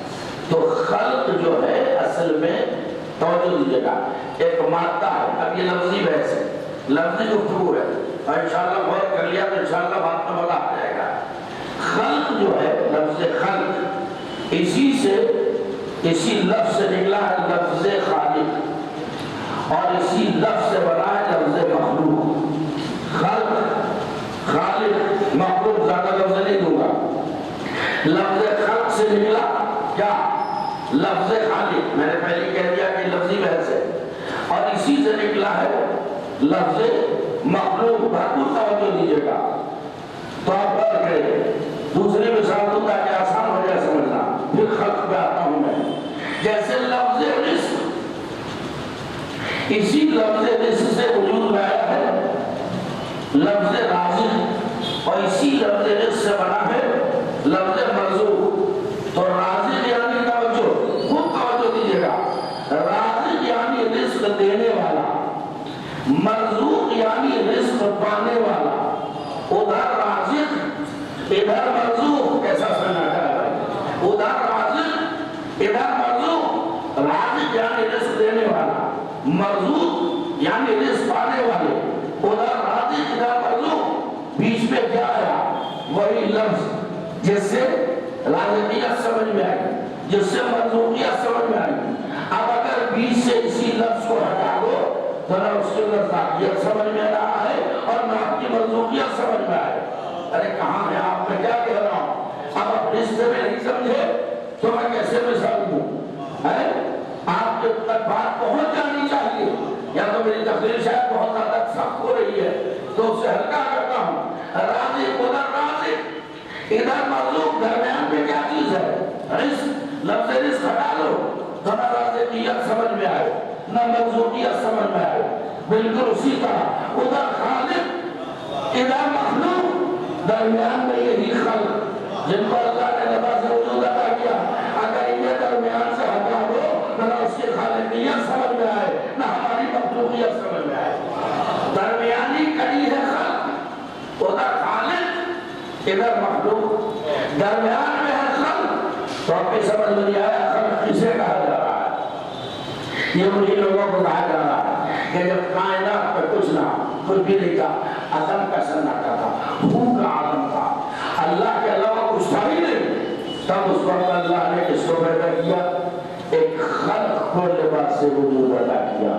تو خلق جو ہے اصل میں توجہ دیجیے گا ایک مادہ ہے۔ اب یہ لفظی بحث ہے، لفظی گفتگو ہے، اور انشاءاللہ غور کر لیا تو انشاءاللہ بات میں مزہ آ جائے گا۔ خلق جو ہے، لفظ خلق، اسی لفظ سے نکلا ہے لفظ خالق، اور اسی لفظ سے بنا ہے لفظ مخلوق۔ خلق، خالق، مخلوق، زیادہ لفظ نہیں دوں گا۔ لفظ خلق سے نکلا کیا؟ لفظ خالق، میں نے پہلے کہہ دیا کہ لفظی بحث ہے، اور اسی سے نکلا ہے لفظ مخلوق۔ بھرپور توجہ دیجیے گا تو آپ پڑھ کریں۔ دوسری مثال دوں تاکہ آسان ہو جائے سمجھنا، پھر خلق پہ آتا ہوں میں۔ جیسے لفظ رزق، اسی لفظ رزق سے وجود میں آیا ہے لفظ رازق، اور اسی لفظ رزق سے بنا ہے لفظ مرزوق۔ تو رازق یعنی توجہ، خوب توجہ دیجیے گا، رازق یعنی رزق دینے والا، مرزوق یعنی رزق پانے والا۔ ادھر رازق ادھر مرزوق، کیسا سناٹا ہے بھائی؟ ادھر رازق ادھر مرزوق۔ رازق یعنی رزق دینے والا، مرزوق یعنی رزق پانے والے۔ ادھر رازق ادھر مرزوق، بیچ میں کیا آیا؟ وہی لفظ جس سے رازقیت سمجھ میں آئی، جس سے مرزوقیت سمجھ میں آئی۔ اب اگر بیچ سے اسی لفظ کو ہٹا دو تو نہ اس کی رزاقیت سمجھ میں رہا ہے اور نہ آپ کی مرزوقیت سمجھ میں آئے۔ ارے کہاں ہے آپ؟ میں کیا کہہ رہا ہوں؟ اب آپ رشتے میں نہیں سمجھے تو میں کیسے مثال دوں؟ آپ کے تک بات پہنچ جانی چاہیے، یا تو میری تقریر شاید بہت زیادہ سخت ہو رہی ہے تو اسے ہلکا کرتا ہوں۔ رازق ادھر رازق ادھر مرزوق، درمیان میں کیا چیز ہے؟ رزق۔ لفظ رزق ہٹا لو تو نہ رازقیت سمجھ میں آئے نہ مرزوقیت سمجھ میں آئے۔ بالکل اسی طرح ادھر خالق ادھر مخلوق، درمیان میں یہی خلق جن کو اللہ نے لباس وجود عطا کیا۔ اگر یہ درمیان سے ہٹا دو نہ اس کی خالقیت سمجھ میں آئے نہ ہماری مخلوقیت سمجھ میں آئے۔ درمیانی کڑی ہے خلق، ادھر خالق ادھر مخلوق، درمیان میں ہے خلق۔ تو آپ کی سمجھ میں نہیں آیا خلق کسے کہا جا رہا ہے؟ یہ انہی لوگوں کو کہا جا رہا ہے کہ جب کائنات پہ کچھ نہ کچھ بھی نہیں تھا، عدم کا سناٹا تھا، خون کا عالم تھا، اللہ کے علاوہ کچھ تھا ہی نہیں، تب اس وقت اللہ نے کس کو پیدا کیا؟ ایک خلق کو لباس سے وجود عطا کیا۔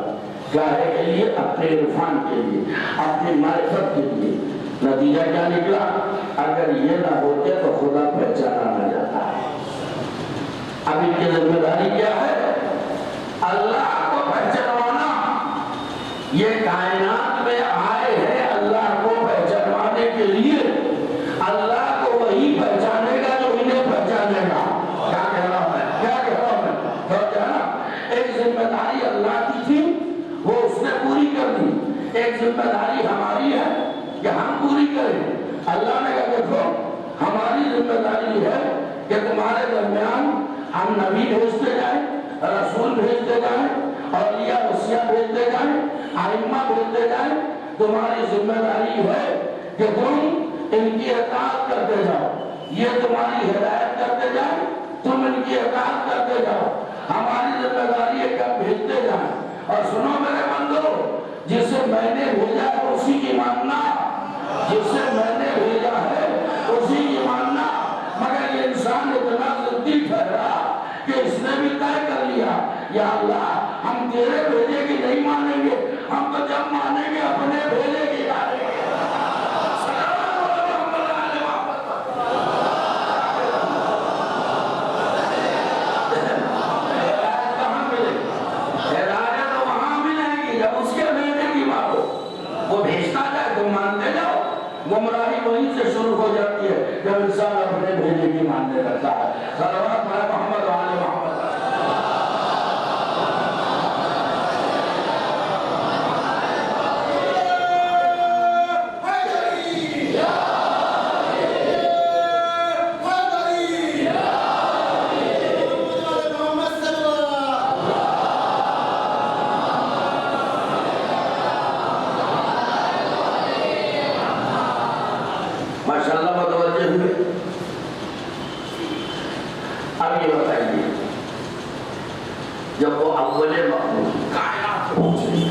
کاہے کے لیے؟ اپنے عرفان کے لیے، اپنی معرفت کے لیے۔ نتیجہ کیا نکلا؟ اگر یہ نہ ہوتے تو خدا پہچانا نہ جاتا ہے۔ اب ان کی ذمہ داری کیا ہے؟ اللہ کو پہچانوانا۔ یہ کائنات میں آئے ہیں اللہ کو پہچانوانے کے لیے، اللہ کو وہی پہچانے گا جو انہیں پہچانے گا۔ کیا کہہ رہا ہوں میں؟ کیا کہہ رہا ہوں میں؟ تو کیا نا، ایک ذمہ داری اللہ کی تھی وہ اس نے پوری کر دی، ایک ذمہ داری ہماری ہے کہ ہم پوری کریں۔ اللہ نے کہا دیکھو ہماری ذمہ داری ہے کہ تمہارے درمیان ہم نبی بھیجتے جائیں، رسول بھیجتے جائیں، اولیاء وصیہ بھیجتے جائیں، ائمہ بھیجتے جائیں۔ تمہاری ذمہ داری ہے کہ تم ان کی اطاعت کرتے جاؤ، یہ تمہاری ہدایت کرتے جائیں، تم ان کی اطاعت کرتے جاؤ۔ ہماری ذمہ داری ہے کہ ہم بھیجتے جائیں۔ اور سنو میرے بندو، جسے میں نے بھیجا ہے اسی کی ماننا، جسے میں نے بھیجا ہے اسی کی ماننا۔ مگر یہ انسان اتنا ضدی ٹھہرا کہ اس نے بھی طے کر لیا یا اللہ ہم تیرے بھیجے کی نہیں مانیں گے، ہم تو جب مانیں گے اپنے بھیجے کی مانیں گے۔ گمراہی وہیں سے شروع ہو جاتی ہے جب انسان اپنے بھیجے کی ماننے لگتا ہے۔ صلوات علی محمد و آل محمد۔ جب وہ اول مخلوق کائنات پہنچ گئی،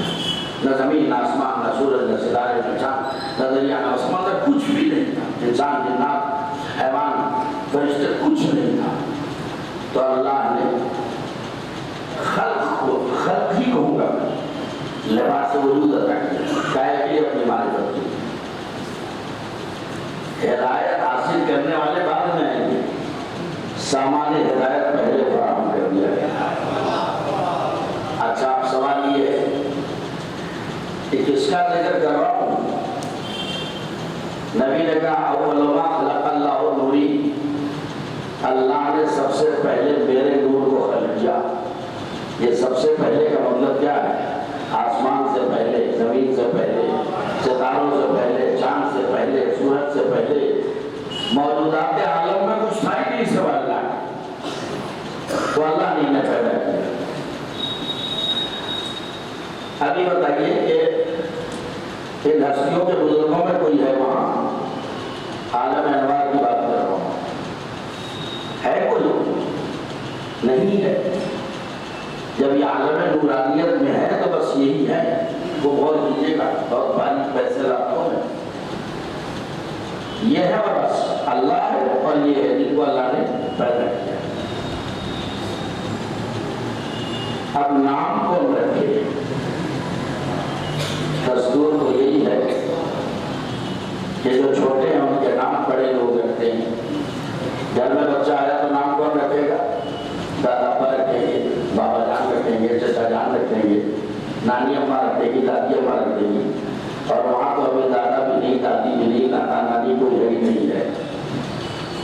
نہ زمین نہ آسمان نہ سورج نہ ستارے نہ چاند نہ دریا نہ سمندر، کچھ بھی نہیں تھا، انسان جنات حیوان فرشتے کچھ نہیں تھا، تو اللہ نے خلق ہی کہوں گا میں، لباس وجود عطا کیا، کائے بھی اپنی معرفت کی۔ ہدایت حاصل کرنے والے بعد میں آئیں گے، سامان ہدایت پہلے فراہم کر دیا گیا۔ اچھا اب سوال یہ ہے کہ کس کا ذکر کر رہا ہوں؟ نبی نے کہا اول ما خلق اللہ نوری، اللہ نے سب سے پہلے میرے نور کو خلق کیا۔ یہ سب سے پہلے کا مطلب کیا ہے؟ آسمان سے پہلے، زمین سے پہلے، ستاروں سے پہلے، چاند سے پہلے، سورج سے پہلے، موجودات عالم میں کچھ تھا ہی نہیں سوال اللہ تو اللہ نے انہیں پیدا کیا۔ ابھی بتائیے کہ ان ہستیوں کے بزرگوں میں کوئی ہے وہاں؟ عالم انوار کی بات کر رہا ہوں، ہے کوئی؟ نہیں ہے۔ جب یہ عالم نورانیت میں ہے تو بس یہی ہے، وہ غور کیجیے گا بہت باریک پیسے راتوں میں، یہ ہے اور بس اللہ ہے، اور یہ ہے جن کو اللہ نے پیدا کیا۔ اب نام کون رکھے؟ دستور تو یہی ہے کہ جو چھوٹے ہیں ان کے نام بڑے لوگ رکھتے ہیں۔ گھر میں بچہ آیا تو نام کون رکھے گا؟ دادا ابا رکھیں گے، بابا جان رکھیں گے، چچا جان رکھیں گے، نانی اماں رکھے گی، دادی اماں رکھیں گی، اور وہاں تو ابھی دادا بھی نہیں، دادی بھی نہیں، نانا نانی کوئی ہے ہی نہیں ہے۔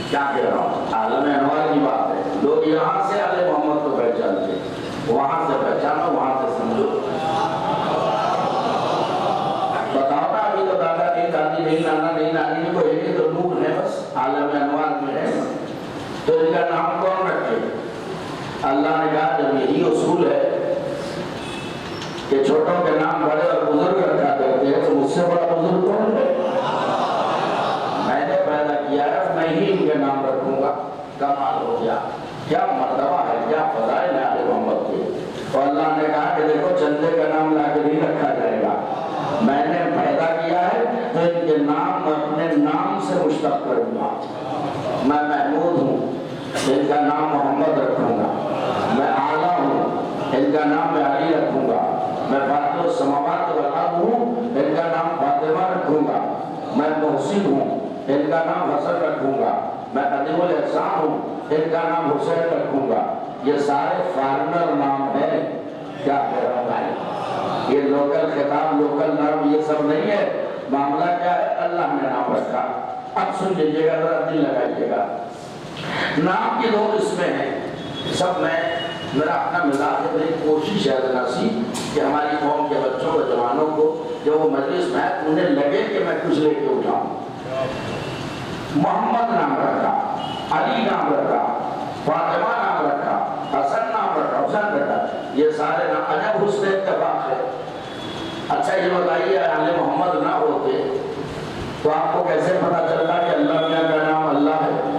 کیا کہہ رہا ہوں؟ عالم انوار کی بات ہے۔ لوگ یہاں سے آل محمد کو پہچانتے، وہاں سے پہچانو، وہاں سے سمجھو۔ بتاؤ نا، ابھی تو دادا نہیں، دادی نہیں، نانا نہیں، نانی نہیں، کوئی نہیں، تو نور ہے، بس عالم انوار میں ہے۔ تو ان کا نام کون رکھے؟ اللہ نے کہا جب یہی اصول ہے کہ چھوٹوں کے نام بڑے اور بزرگ رکھا کرتے ہیں تو مجھ سے بڑا بزرگ کون ہے؟ میں نے پیدا کیا ہے، میں ہی ان کے نام رکھوں گا۔ کمال ہو گیا، کیا مرتبہ ہے، کیا فضائل ہے آل محمد کے۔ تو اللہ نے کہا کہ دیکھو چندے کا نام لا کے نہیں رکھا جائے گا، میں نے پیدا کیا ہے تو ان کے نام اپنے نام سے مشتق کروں گا۔ میں محمود ہوں، ان کا نام محمد رکھوں گا۔ میں اعلیٰ ہوں، ان کا نام میں علی رکھوں گا۔ میں فاطر السماوات والارض ہوں، ان کا نام فاطمہ رکھوں گا۔ میں محسن ہوں، ان کا نام حسن رکھوں گا۔ میں عظیم الاحسان ہوں، ان کا نام حسین رکھوں گا۔ یہ سارے فارنر نام ہیں۔ کیا کہہ رہا ہوں بھائی؟ یہ لوکل خطاب، لوکل نام یہ سب نہیں ہے۔ معاملہ کیا ہے؟ اللہ نے نام رکھا۔ اب سن لیجیے گا، ذرا دل لگائیے گا۔ نام کی دو قسمیں ہیں، سب میں میرا اپنا مزاج ہے، میری کوشش ہے ذرا سی کہ ہماری قوم کے بچوں کو، جوانوں کو جب وہ مجلس میں ہے انہیں لگے کہ میں کچھ لے کے اٹھاؤں۔ محمد نام رکھا، علی نام رکھا، فاطمہ نام رکھا، حسن نام رکھا، حسین رکھا، یہ سارے نام عجب حسن اتفاق ہے۔ اچھا یہ بتائیے اہل محمد نہ ہوتے تو آپ کو کیسے پتا چلتا کہ اللہ میاں کا نام اللہ ہے؟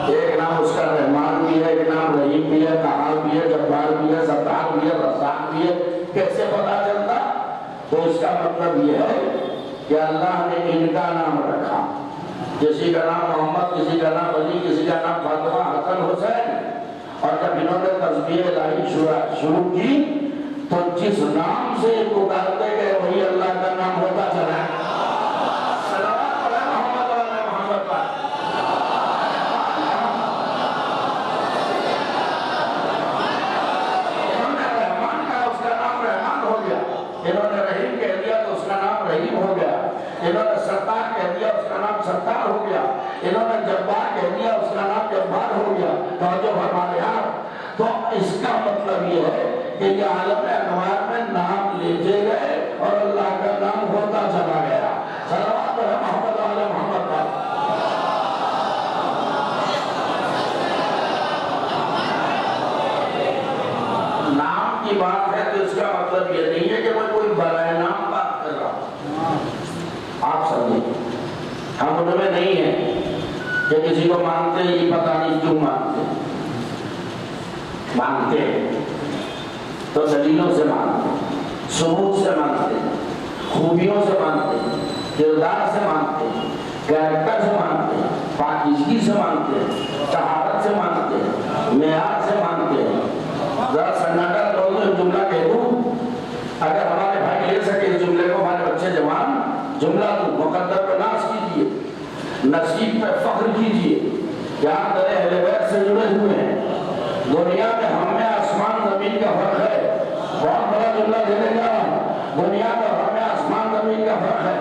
ایک نام اس کا رحمان بھی ہے، ایک نام رحیم بھی ہے، قہار بھی ہے، جبار بھی ہے، ستار بھی ہے، رزاق بھی ہے، کیسے پتا چلتا؟ تو اس کا مطلب یہ ہے کہ اللہ نے ان کا نام رکھا، کسی کا نام محمد، کسی کا نام علی، کسی کا نام فاطمہ، حسن، حسین، اور جب انہوں نے تسبیح الہی شروع کی تو جس نام سے پکارتے گئے وہی اللہ کا نام ہوتا چلا۔ انہوں نے رحیم کہہ دیا تو اس کا نام رحیم ہو گیا، انہوں نے ستار کہہ دیا اس کا نام ستار ہو گیا، انہوں نے جبار کہہ دیا اس کا نام جبار ہو گیا۔ توجہ فرمائیں آپ۔ تو اس کا مطلب یہ ہے کہ یہ عالم انوار میں نام لیتے گئے اور اللہ کا نام ہوتا چلا گیا۔ صلوات محمد علی محمد پر۔ نام کی بات ہے تو اس کا مطلب یہ نہیں ہے کہ میں کوئی برائے نام بات کر رہا ہوں۔ آپ سمجھیں، ہم ان میں نہیں ہیں کہ کسی کو مانتے ہی پتہ نہیں کیوں مانتے ہیں، تو دلیلوں سے مانتے ہیں، ثبوت سے مانتے ہیں، خوبیوں سے مانتے ہیں، کردار سے مانتے ہیں، کریکٹر سے مانتے ہیں، پاکیزگی سے مانتے ہیں، طہارت سے مانتے ہیں، معیار سے مانتے ہیں۔ ذرا سناٹا لوگوں ایک جملہ کہہ دوں، اگر ہمارے بھائی لے سکے اس جملے کو، ہمارے بچے جوان جملہ دوں، مقدر پہ ناز کیجئے، نصیب پہ فخر کیجئے، یہاں در اہل بیت سے جڑے ہوئے ہیں۔ دنیا میں ہم میں آسمان زمین کا فرق ہے، بہت بڑا جملہ دینے جا رہا ہوں، دنیا میں ہم میں آسمان زمین کا فرق ہے۔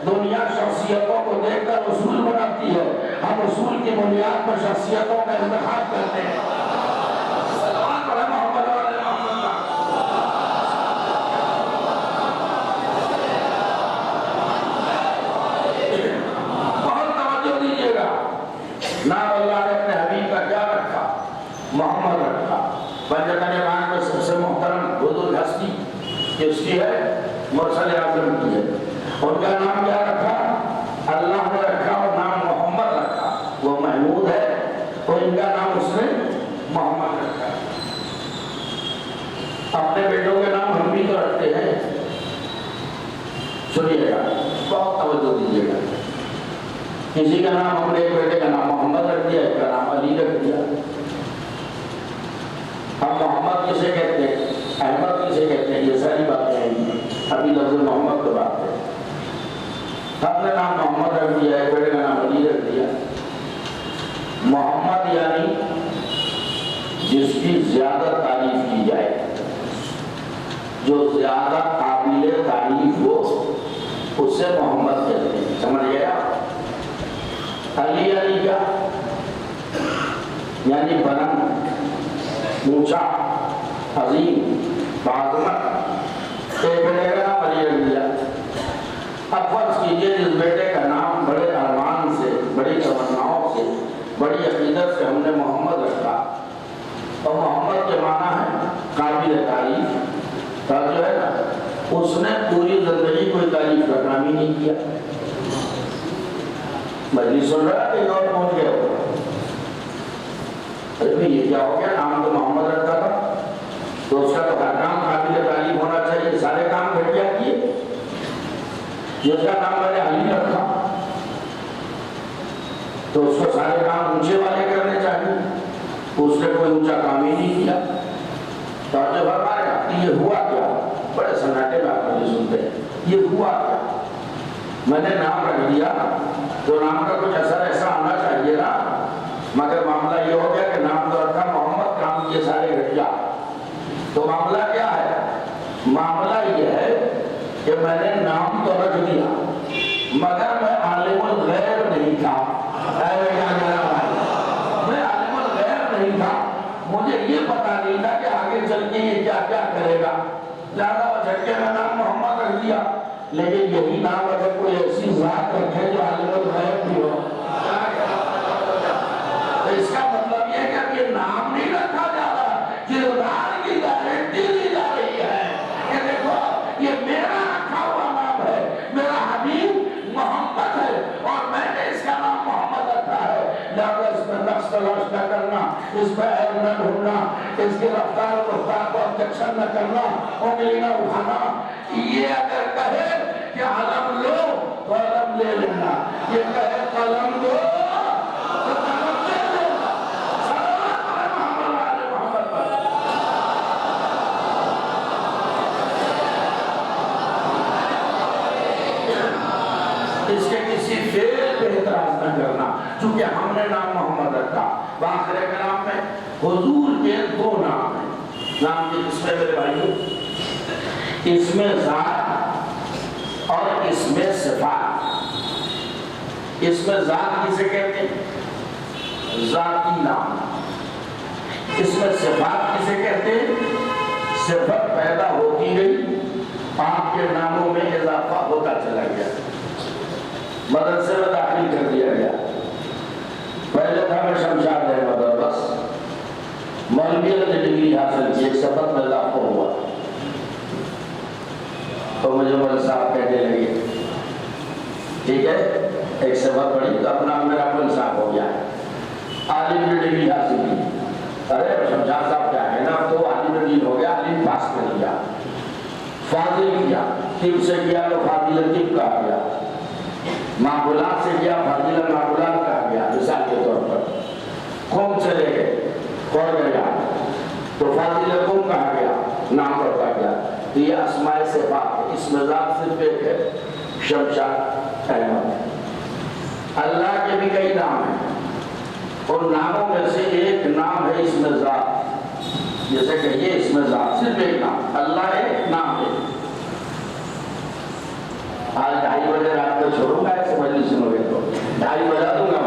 دنیا شخصیتوں کو دیکھ کر اصول بناتی ہے، ہم اصول کی بنیاد پر شخصیتوں کا انتخاب کرتے ہیں۔ سلام علیہ محمد علیہ محمد۔ بہت توجہ دیجیے گا، نام اللہ نے اپنے حبیب کا کیا رکھا؟ محمد رکھا۔ پنجتن ایمان میں سب سے محترم بزرگ ہستی کس کی ہے؟ مرسل اعظم کی ہے۔ ان کا نام کیا رکھا؟ اللہ نے رکھا، اور نام محمد رکھا۔ وہ محمود ہے اور ان کا نام اس نے محمد رکھا۔ اپنے بیٹوں کے نام ہم بھی تو رکھتے ہیں، سنیے گا، بہت توجہ دیجیے گا۔ کسی کا نام ہم نے ایک بیٹے کا نام محمد رکھ دیا، ایک کا نام علی رکھ دیا۔ ہم محمد کسے کہتے ہیں، احمد کسے کہتے ہیں، یہ ساری باتیں ہیں، ابھی لفظ محمد کی بات ہے۔ ہم نے نام محمد رکھ دیا، ایک بیٹے کا نام علی رکھ دیا۔ محمد یعنی جس کی زیادہ تعریف کی جائے، جو زیادہ قابل تعریف ہو، اس سے محمد کہتے ہیں، سمجھ گیا؟ علی یعنی کیا؟ یعنی بلند، اونچا، عظیم، بعظمت۔ ایک بیٹے کا نام علی رکھ دیا۔ اب فرض کیجئے جس بیٹے کا نام بڑے ارمان سے، بڑی تمناؤں سے، بڑی عقیدت سے ہم نے محمد رکھا، اور محمد کے معنی ہے قابل تعریف، تو جو ہے نا اس نے پوری زندگی کوئی تعریف کا کام ہی نہیں کیا۔ مجلس سن رہا ہے کہ اور پہنچ گیا ہو؟ ارے یہ کیا ہو گیا، نام تو محمد رکھا تھا، تو اس کا تو ہر کام قابل تعریف ہونا چاہیے، سارے کام گھٹیا کیے۔ جس کا نام میں نے علی رکھا تو اس کو سارے کام اونچے والے کرنے چاہیے، اس نے کوئی اونچا کام ہی نہیں کیا۔ تو جب ہمارے یہ ہوا کیا، بڑے سناٹے میں آپ مجھے سنتے ہیں، یہ ہوا کیا؟ میں نے نام رکھ دیا تو نام کا کچھ اثر ایسا آنا چاہیے نا، مگر معاملہ یہ ہو گیا کہ نام تو رکھا محمد، کام یہ سارے گھٹیا۔ تو معاملہ کیا ہے؟ معاملہ یہ ہے کہ میں نے نام تو رکھ دیا مگر میں عالم الغیب نہیں تھا۔ میں عالم الغیب نہیں تھا، مجھے یہ پتا نہیں تھا کہ آگے چل کے یہ کیا کیا کرے گا، لہذا وہ جھٹکے میں نام محمد رکھ دیا۔ لیکن یہی نام اگر کوئی ایسی ذات رکھے جو عالم الغیب بھی ہو، تو اس کا مطلب یہ ہے کہ یہ نام نہیں رکھا جا رہا، کردار کی گارنٹی دی جا رہی ہے کہ دیکھو یہ میرا رکھا ہوا نام ہے، میرا حبیب محمد ہے اور میں نے اس کا نام محمد رکھا ہے، لہذا اس میں نقص تلاش نہ کرنا، اس میں عیب نہ ڈھونڈنا، اس کی رفتار و رفتار کو آبجیکشن نہ کرنا، انگلی نہ اٹھانا۔ یہ اگر کہے کہ علم لو تو علم لے لینا، یہ کہے قلم دو تو قلم لے لینا۔ صلوات علی محمد علی محمد پر۔ اس کے کسی فعل پہ اعتراض نہ کرنا، چونکہ ہم نے نام محمد رکھا۔ باخر کلام میں حضور کے دو نام ہیں، نام کی قسم ہے میرے بھائیوں، اس میں ذات اور اس میں صفات۔ اس میں ذات کسے کہتے ہیں؟ ذاتی نام۔ اس میں صفات کسے کہتے ہیں؟ صفت پیدا ہوتی گئی، آپ کے ناموں میں اضافہ ہوتا چلا گیا، مدرسے میں داخل کر دیا گیا۔ پہلے تھا میں شمشاد احمد اور بس، مولویت نے ڈگری حاصل کی، ایک صفت میں اضافہ ہوا تو مجھے مول صاحب کہنے لگے، ٹھیک ہے ایک صفت پڑھی تو اپنا میرا مول صاحب ہو گیا، عالم نے ڈگری حاصل کی، ارے شمشاد صاحب کیا ہے نا، تو عالم دین ہو گیا، عالم پاس کر لیا، فاضل کیا، طب سے کیا تو فاضل طب کہا گیا، معقولات سے کیا فاضل معقولات کہا گیا، مثال کے طور پر قوم چلے گئے پڑھ گیا تو فاضل قوم کہا گیا، نام رکھا گیا۔ تو یہ اسماء صفات ہے، اس میں ذات صرف ایک ہے، شمشاد احمد۔ اللہ کے بھی کئی نام ہیں، اور ناموں میں سے ایک نام ہے اس میں ذات، جیسے کہ یہ اس میں ذات، صرف ایک نام، اللہ ایک نام ہے۔ آج 2:30 بجے رات کو چھوڑوں گا، ایسے مجلس سنو گے تو 2:30 بجا دوں گا،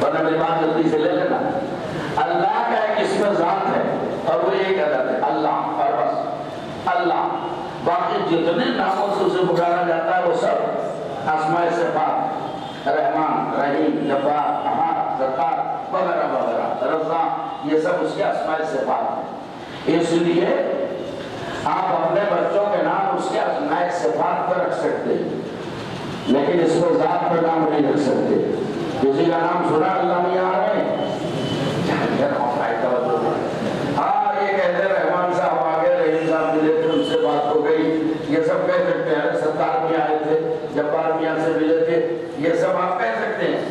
ورنہ میری بات جلدی سے لے لینا۔ اللہ کا ایک اس میں ذات ہے اور وہ ایک عدد ہے، اللہ، اور بس اللہ۔ باقی جتنے ناموں سے اسے پکارا جاتا ہے وہ سب اسماء صفات، رحمان، رحیم، جبار، احد، ستار وغیرہ وغیرہ، رزاق، یہ سب اس کے اسماء صفات ہیں۔ اس لیے آپ اپنے بچوں کے نام اس کے اسماء صفات پر رکھ سکتے ہیں، لیکن اس کو ذات پر نام نہیں رکھ سکتے۔ کسی کا نام سنا اللہ میاں آ رہے ہیں، ہاں یہ کہتے رحمان صاحب آ گئے، رحیم صاحب ملے تھے، ان سے بات ہو گئی، یہ سب کہہ سکتے ہیں۔ ستار میاں آئے تھے، جبار میاں سے ملے تھے، یہ سب آپ کہہ سکتے ہیں۔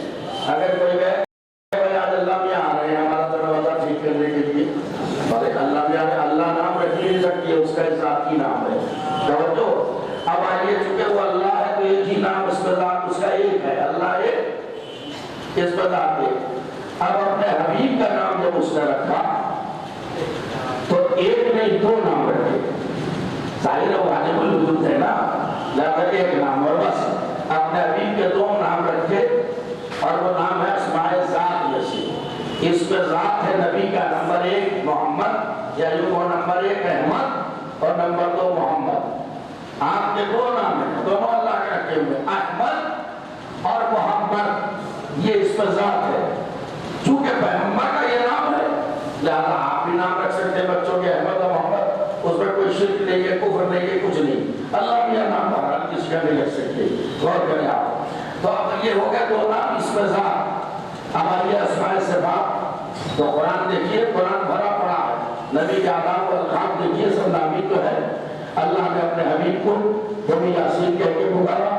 اگر کوئی کہے آج اللہ میاں آ رہے ہیں ہمارا دروازہ ٹھیک کرنے کے لیے، اللہ میاں نے اللہ نام رکھ نہیں سکتی ہے، اس کا ذاتی نام ہے۔ توجہ، اب آئیے چونکہ وہ اللہ ہے تو ایک ہی نام اس کا ذات اس کا ایک ہے، اللہ ایک، اس کا ذات ایک۔ اب اپنے حبیب کا نام جب اس نے رکھا تو ایک نہیں دو نام رکھے، ظاہر وہ واجب الوجود ہے نا، لہذا ایک نام اور بس۔ اپنے حبیب کے دو نام رکھے اور وہ نام ہے اسماء ذات میں سے۔ اس میں ذات ہے نبی کا نمبر 1 محمد، یا جو وہ نمبر 1 احمد اور نمبر 2 محمد۔ آپ کے دو نام ہیں، دونوں اللہ کے رکھے ہوئے، احمد اور محمد، یہ اس میں ذات ہے۔ چونکہ پیغمبر کا یہ نام ہے لہذا آپ بھی نام رکھ سکتے ہیں بچوں کے، احمد اور محمد، اس میں کوئی شرک نہیں ہے، کفر نہیں ہے، کچھ نہیں۔ اللہ میاں نام بہرحال کسی کا نہیں رکھ سکتے، غور کریں آپ۔ تو اب یہ ہو گیا دو نام اس میں ذات۔ اب آئیے اسماء صفات، تو قرآن دیکھیے، قرآن بھرا پڑا ہے، نبی کے آداب اور القاب دیکھیے، سب نامی تو ہے۔ اللہ نے اپنے حبیب کو کبھی یاسین کہہ کے پکارا،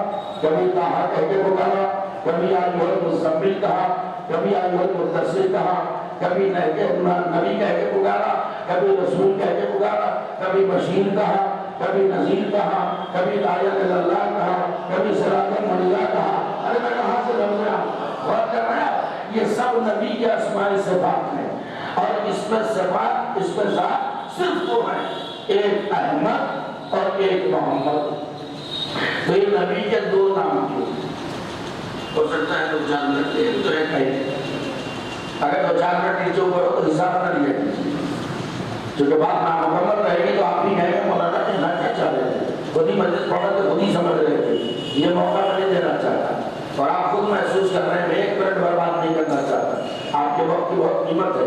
کبھی طٰہٰ کہہ کے پکارا، کبھی ایھا المزمل کہا، کبھی ایھا المدثر کہا، کبھی نبی کہہ کے پکارا، کبھی رسول کہہ کے پکارا، کبھی بشیر کہا، کبھی نذیر کہا، کبھی داعیۃ الی اللہ کہا، کبھی سراجا منیرا کہا۔ ارے میں کہاں سے لفظ آیا؟ غور کر رہے ہیں، یہ سب نبی کے اسماء صفات ہیں، اور اس میں صفات، اس میں ذات صرف دو ہیں، ایک احمد اور ایک محمد۔ تو یہ نبی کے دو نام کیوں؟ ہو سکتا ہے لوگ جان رکھتے ہیں تو ایک ہے، اگر دو چار منٹ نیچے اوپر ہو تو حساب نہ لیا کیجیے، چونکہ بات نامکمل رہے گی تو آپ بھی کہیں گے مولانا کہنا کیا چاہ رہے تھے، خود ہی مسجد پڑھا تو خود ہی سمجھ رہے تھے، یہ موقع میں نہیں دینا چاہتا، اور آپ خود محسوس کر رہے ہیں میں 1 منٹ برباد نہیں کرنا چاہتا۔ آپ کے وقت کی بہت قیمت ہے،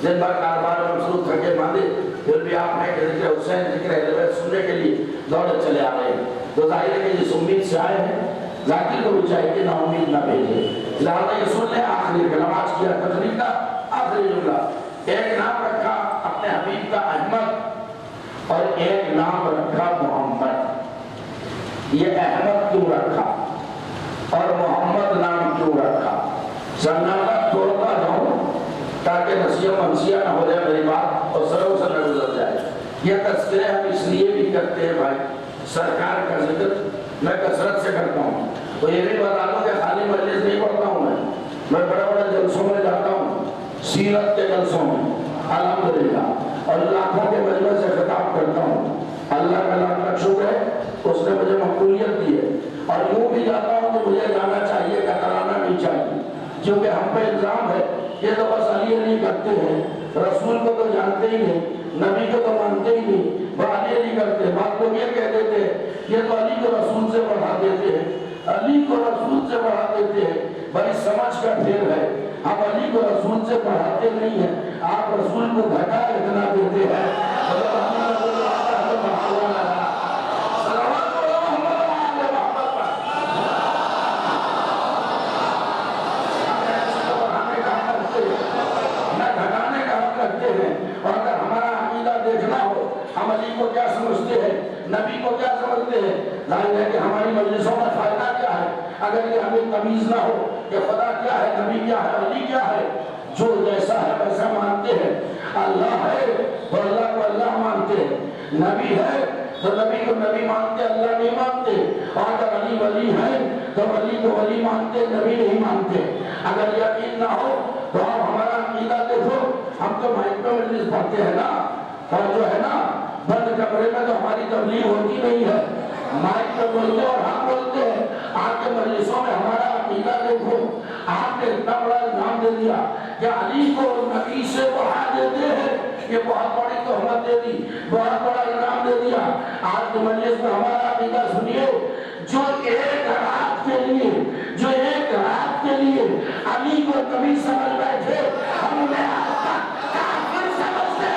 دن بھر کاروبار میں مصروف تھکے ماندے، پھر بھی آپ نے ذکر حسین، ذکر اہل بیت سننے کے لیے دوڑے چلے آ رہے ہیں، تو ظاہر ہے کہ جس امید سے آئے ہیں ذاکر کو بھی چاہیے کہ نا امید نہ بھیجے، لہٰذا یہ سن لیں آخری نماز کی تقریر کا آخری جملہ۔ ایک نام رکھا اپنے حبیب کا احمد اور ایک نام رکھا محمد۔ یہ احمد کیوں رکھا اور محمد نام کیوں رکھا؟ سنگانا توڑتا جاؤں تاکہ نسیہ منسیہ نہ ہو جائے میری بات اور سروں سے نہ گزر جائے۔ یہ تذکرے ہم اس لیے بھی کرتے ہیں بھائی، سرکار کا ذکر میں کثرت سے کرتا ہوں، تو یہ بھی بتا دوں کہ خالی مجلس نہیں پڑھتا ہوں میں بڑے بڑے جلسوں میں جاتا ہوں، سیرت کے جلسوں میں الحمدللہ، اور لاکھوں کے مجمع سے خطاب کرتا ہوں۔ اللہ کا لاکھ شکر ہے اس نے مجھے مقبولیت دی ہے، اور یوں بھی جاتا ہوں کہ مجھے جانا چاہیے، کترانا نہیں چاہیے، کیونکہ ہم پہ الزام ہے یہ تو بس علی علی کرتے ہیں، رسول کو تو جانتے ہی نہیں، نبی کو تو مانتے ہی نہیں، وہ علی علی کرتے ہیں۔ بات لوگ یہ کہہ دیتے ہیں یہ تو علی کو رسول سے بڑھا دیتے ہیں، علی کو رسول سے بڑھا دیتے ہیں، بڑی سمجھ کا ڈھیر ہے۔ آپ علی کو رسول سے بڑھاتے نہیں ہیں، آپ رسول کو گھٹا اتنا دیتے ہیں۔ نہ گھٹانے کا حق رکھتے ہیں مانتے ہیں، ظاہر ہے کہ ہماری مجلسوں میں فائدہ کیا ہے اگر یہ ہمیں تمیز نہ ہو کہ خدا کیا ہے، نبی کیا ہے، علی کیا ہے؟ جو جیسا ہے ویسا مانتے ہیں۔ اللہ ہے تو اللہ کو اللہ مانتے ہیں، نبی ہے تو نبی کو نبی مانتے، اللہ نہیں مانتے۔ اور اگر علی ولی ہے تو ولی کو ولی مانتے، نبی نہیں مانتے۔ اگر یقین نہ ہو تو آپ ہمارا عقیدہ دیکھو، ہم تو مائک پہ مجلس پڑھتے ہیں نا، اور جو ہے نا بند کمرے میں تو ہماری تبلیغ ہوتی نہیں ہے، مائک پہ بولتے اور ہم بولتے ہیں۔ آپ کے مجلسوں میں ہمارا عقیدہ دیکھو، آپ نے اتنا بڑا الزام دے دیا کہ علی کو نبی سے بڑھا دیتے ہیں، یہ بہت بڑی تہمت دے دی، بہت بڑا الزام دے دیا۔ آج کے مجلس میں ہمارا عقیدہ سنیے، جو ایک رات کے لیے علی کو نبی سمجھ بیٹھے، ہم انہیں آج تک کافر سمجھتے ہیں۔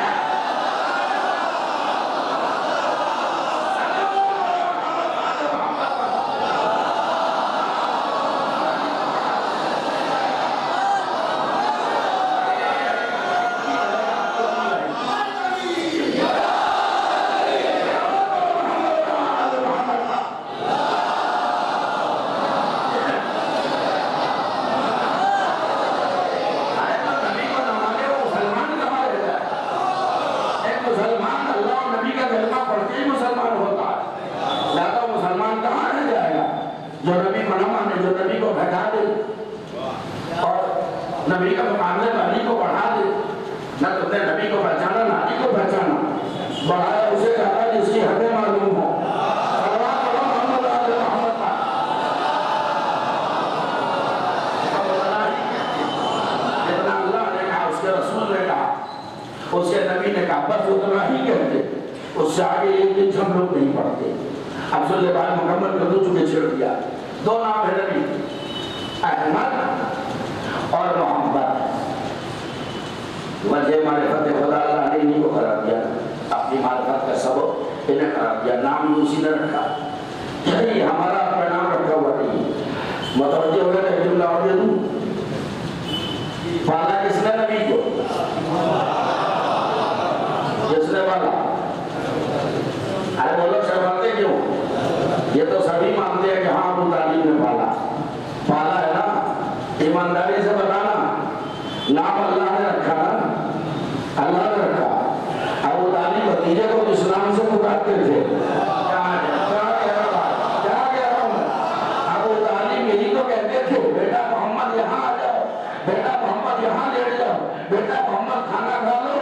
جو نبی کو نہ مانے، جو نبی کو گھٹا دے اور نبی کا مقابلے میں علی کو بڑھا دے، نہ تم نے نبی کو پہچانا نہ علی کو پہچانا، بڑھایا اسے جاتا جس کی حدیں معلوم ہو۔ جتنا اللہ نے کہا، اس کے رسول نے کہا، اس کے نبی نے کہا، بس اتنا ہی کہتے، اس سے آگے ایک دن ہم لوگ نہیں پڑھتے۔ اب صلی اللہ مکمل کر دو چکے چھڑ دیا۔ دو نام ہے نبی، احمد اور محمد۔ وجہ معرفت خدا اللہ نے انہیں کو قرار دیا، اپنی معرفت کا سبب انہیں قرار دیا، نام اسی نے رکھا۔ یہی ہمارا اپنا نام رکھا ہوا نہیں، متوجہ ہوئے کہ جملہ اور دے دوں، پالا کس نے نبی کو؟ جس نے پالا؟ ارے بولو شرماتے کیوں؟ یہ تو سبھی مانتے ہیں کہ ہاں ابو طالب نے پالا، پالا ہے نا، ایمانداری سے بتانا، نام اللہ نے رکھا نا، اللہ نے رکھا۔ ابو طالب بھتیجے کو اسلام سے پکارتے تھے، کیا کہہ رہا ہوں میں؟ ابو طالب یہی تو کہتے تھے، بیٹا محمد یہاں آ جاؤ، بیٹا محمد یہاں لیٹ جاؤ، بیٹا محمد کھانا کھا لو،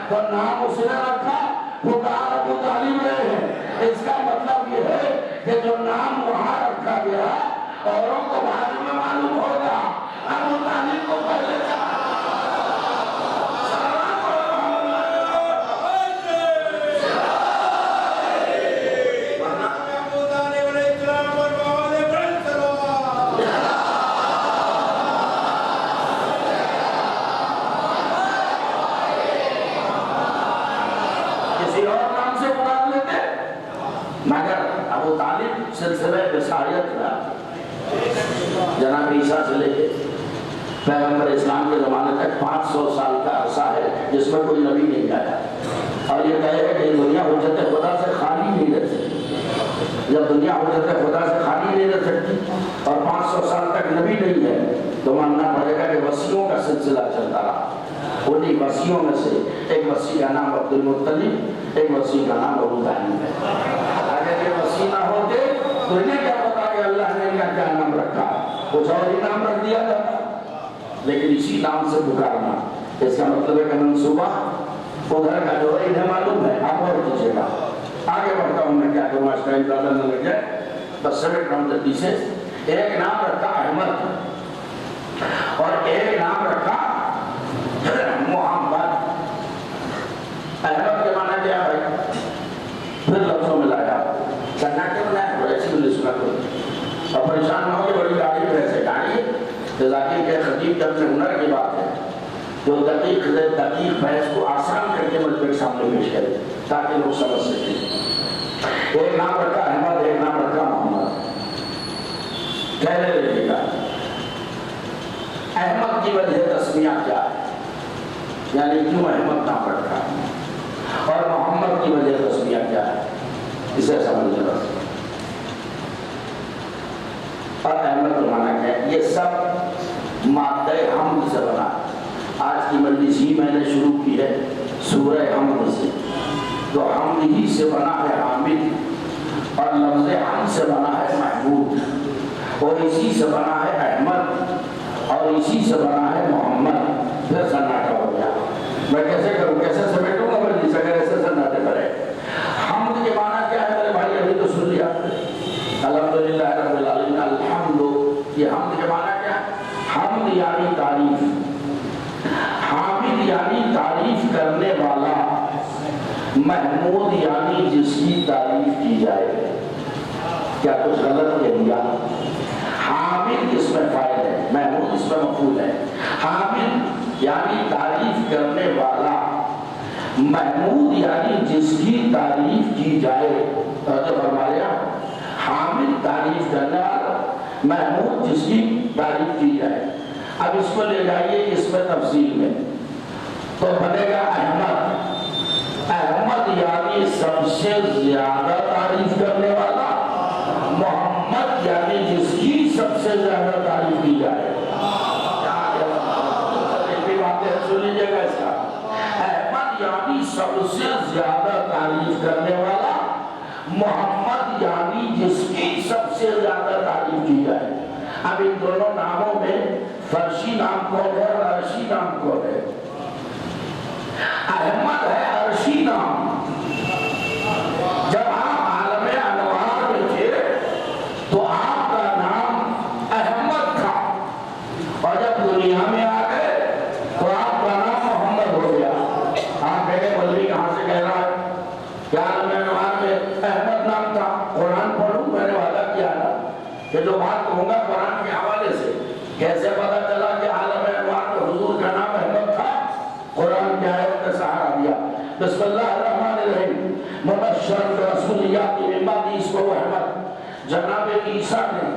تو نام اس نے رکھا، پکار ابو طالب رہے ہیں۔ اس کا مطلب یہ ہے کہ جو نام وہاں رکھا گیا اوروں کو بعد میں معلوم ہوگا، ابو طالب کو پہلے کسی اور نام سے پکار لیتے، مگر ابو طالب سلسلہ بشائیت میں جناب عیسیٰ سے لے کے پیغمبر اسلام کے زمانے تک 500 سال کا عرصہ ہے جس میں کوئی نبی نہیں آیا، اور یہ کہے گا کہ دنیا حجت خدا سے خالی نہیں رہ سکتی۔ جب دنیا حجت خدا سے خالی نہیں رہ سکتی اور 500 سال تک نبی نہیں ہے تو ماننا پڑے گا کہ وصیوں کا سلسلہ چلتا رہا۔ انہی وصیوں میں سے ایک وصی کا نام عبد المطلب، ایک وصی کا نام ابو طالب ہے۔ اگر یہ وصی نہ ہوتے تو انہیں کیا پتا کہ اللہ نے ان کا کیا نام رکھا، کچھ اور ہی نام رکھ دیا جاتا، لیکن اسی نام سے پکارنا، اس کا مطلب ہے کہ منصوبہ ادھر کا جو ہے انہیں معلوم ہے۔ آپ اور کیجیے گا، آگے بڑھتا ہوں میں، کیا کروں آج ٹائم زیادہ نہ لگ جائے، بس سمیٹ رہا ہوں جلدی سے۔ ایک نام رکھا احمد اور ایک نام رکھا محمد۔ احمد کے معنی کیا ہے؟ پھر لفظوں میں لایا، کرنا کیا بنایا؟ ایسی مجھے سنا کرو اور پریشان نہ ہو کہ بڑی گاڑی میں ایسے گاڑی ہے، ذاکر کے خطیب کے اپنے ہنر کی بات ہے، جو دقیق بحث کو آسان کر کے مجھے سامنے پیش کرے تاکہ لوگ سمجھ سکیں۔ ایک نام رکھا احمد، ایک نام رکھا محمد۔ کہنے لگے گا احمد کی وجہ تسمیہ کیا ہے، یعنی کیوں احمد نام رکھا، اور محمد کی وجہ تسمیہ کیا ہے، اسے سمجھ لو۔ اور احمد کا معنی کیا ہے؟ یہ سب مادہ حمد سے بنا ہے۔ آج کی مجلس ہی میں نے شروع کی ہے سورہ حمد سے، تو حمد ہی سے بنا ہے حامد، اور لفظ حمد سے بنا ہے محمود، اور اسی سے بنا ہے احمد، اور اسی سے بنا ہے محمد۔ پھر سناٹا ہو گیا، میں کیسے کروں، کیسے سمیٹوں گا مجلس اگر ایسے سناٹے کرے۔ حمد کے معنی کیا ہے میرے بھائی؟ ابھی تو سن لیا الحمدللہ رب العالمین الحمد۔ یہ حمد کے معنی کیا ہے؟ حمد یعنی تعریف، حامد یعنی تعریف کرنے والا، محمود یعنی جس کی تعریف کی جائے۔ کیا کچھ غلط کہہ دیا؟ حامد اس میں فاعل ہے، محمود اس میں مفعول ہے۔ حامد یعنی تعریف کرنے والا، محمود یعنی جس کی تعریف کی جائے۔ توجہ فرمایا، حامد تعریف کرنے والا، محمود جس کی تعریف کی جائے۔ اب اس کو لے جائیے اس میں تفصیل میں، تو بنے گا احمد، احمد یعنی سب سے زیادہ تعریف کرنے والا، محمد یعنی جس کی سب سے زیادہ تعریف کی جائے۔ سن لیجیے گا اس کا، احمد یعنی سب سے زیادہ تعریف کرنے والا، محمد یعنی جس کی سب سے زیادہ تعریف کی جائے۔ اب ان دونوں ناموں میں فرشی نام کون ہے اور عرشی نام کون ہے؟ احمد ہے عرشی نام۔ جب آپ عالم انوار میں تھے تو آپ کا نام احمد تھا، اور جب دنیا میں آ گئے تو آپ کا نام محمد ہو گیا۔ آپ کہتے مولوی کہاں سے کہہ رہا ہے کہ عالم انوار میں احمد نام تھا؟ قرآن پڑھوں، میں نے وعدہ کیا تھا کہ جو بات کہوں گا قرآن کے حوالے سے۔ کیسے پتا چلا کہ عالم انوار میں حضور کا نام احمد تھا؟ قرآن کی آیت کا سہارا دیا۔ بسم اللہ الرحمن الرحیم، مبشر برسول یاتی من بعدہ اسمہ احمد۔ جناب عیسیٰ نے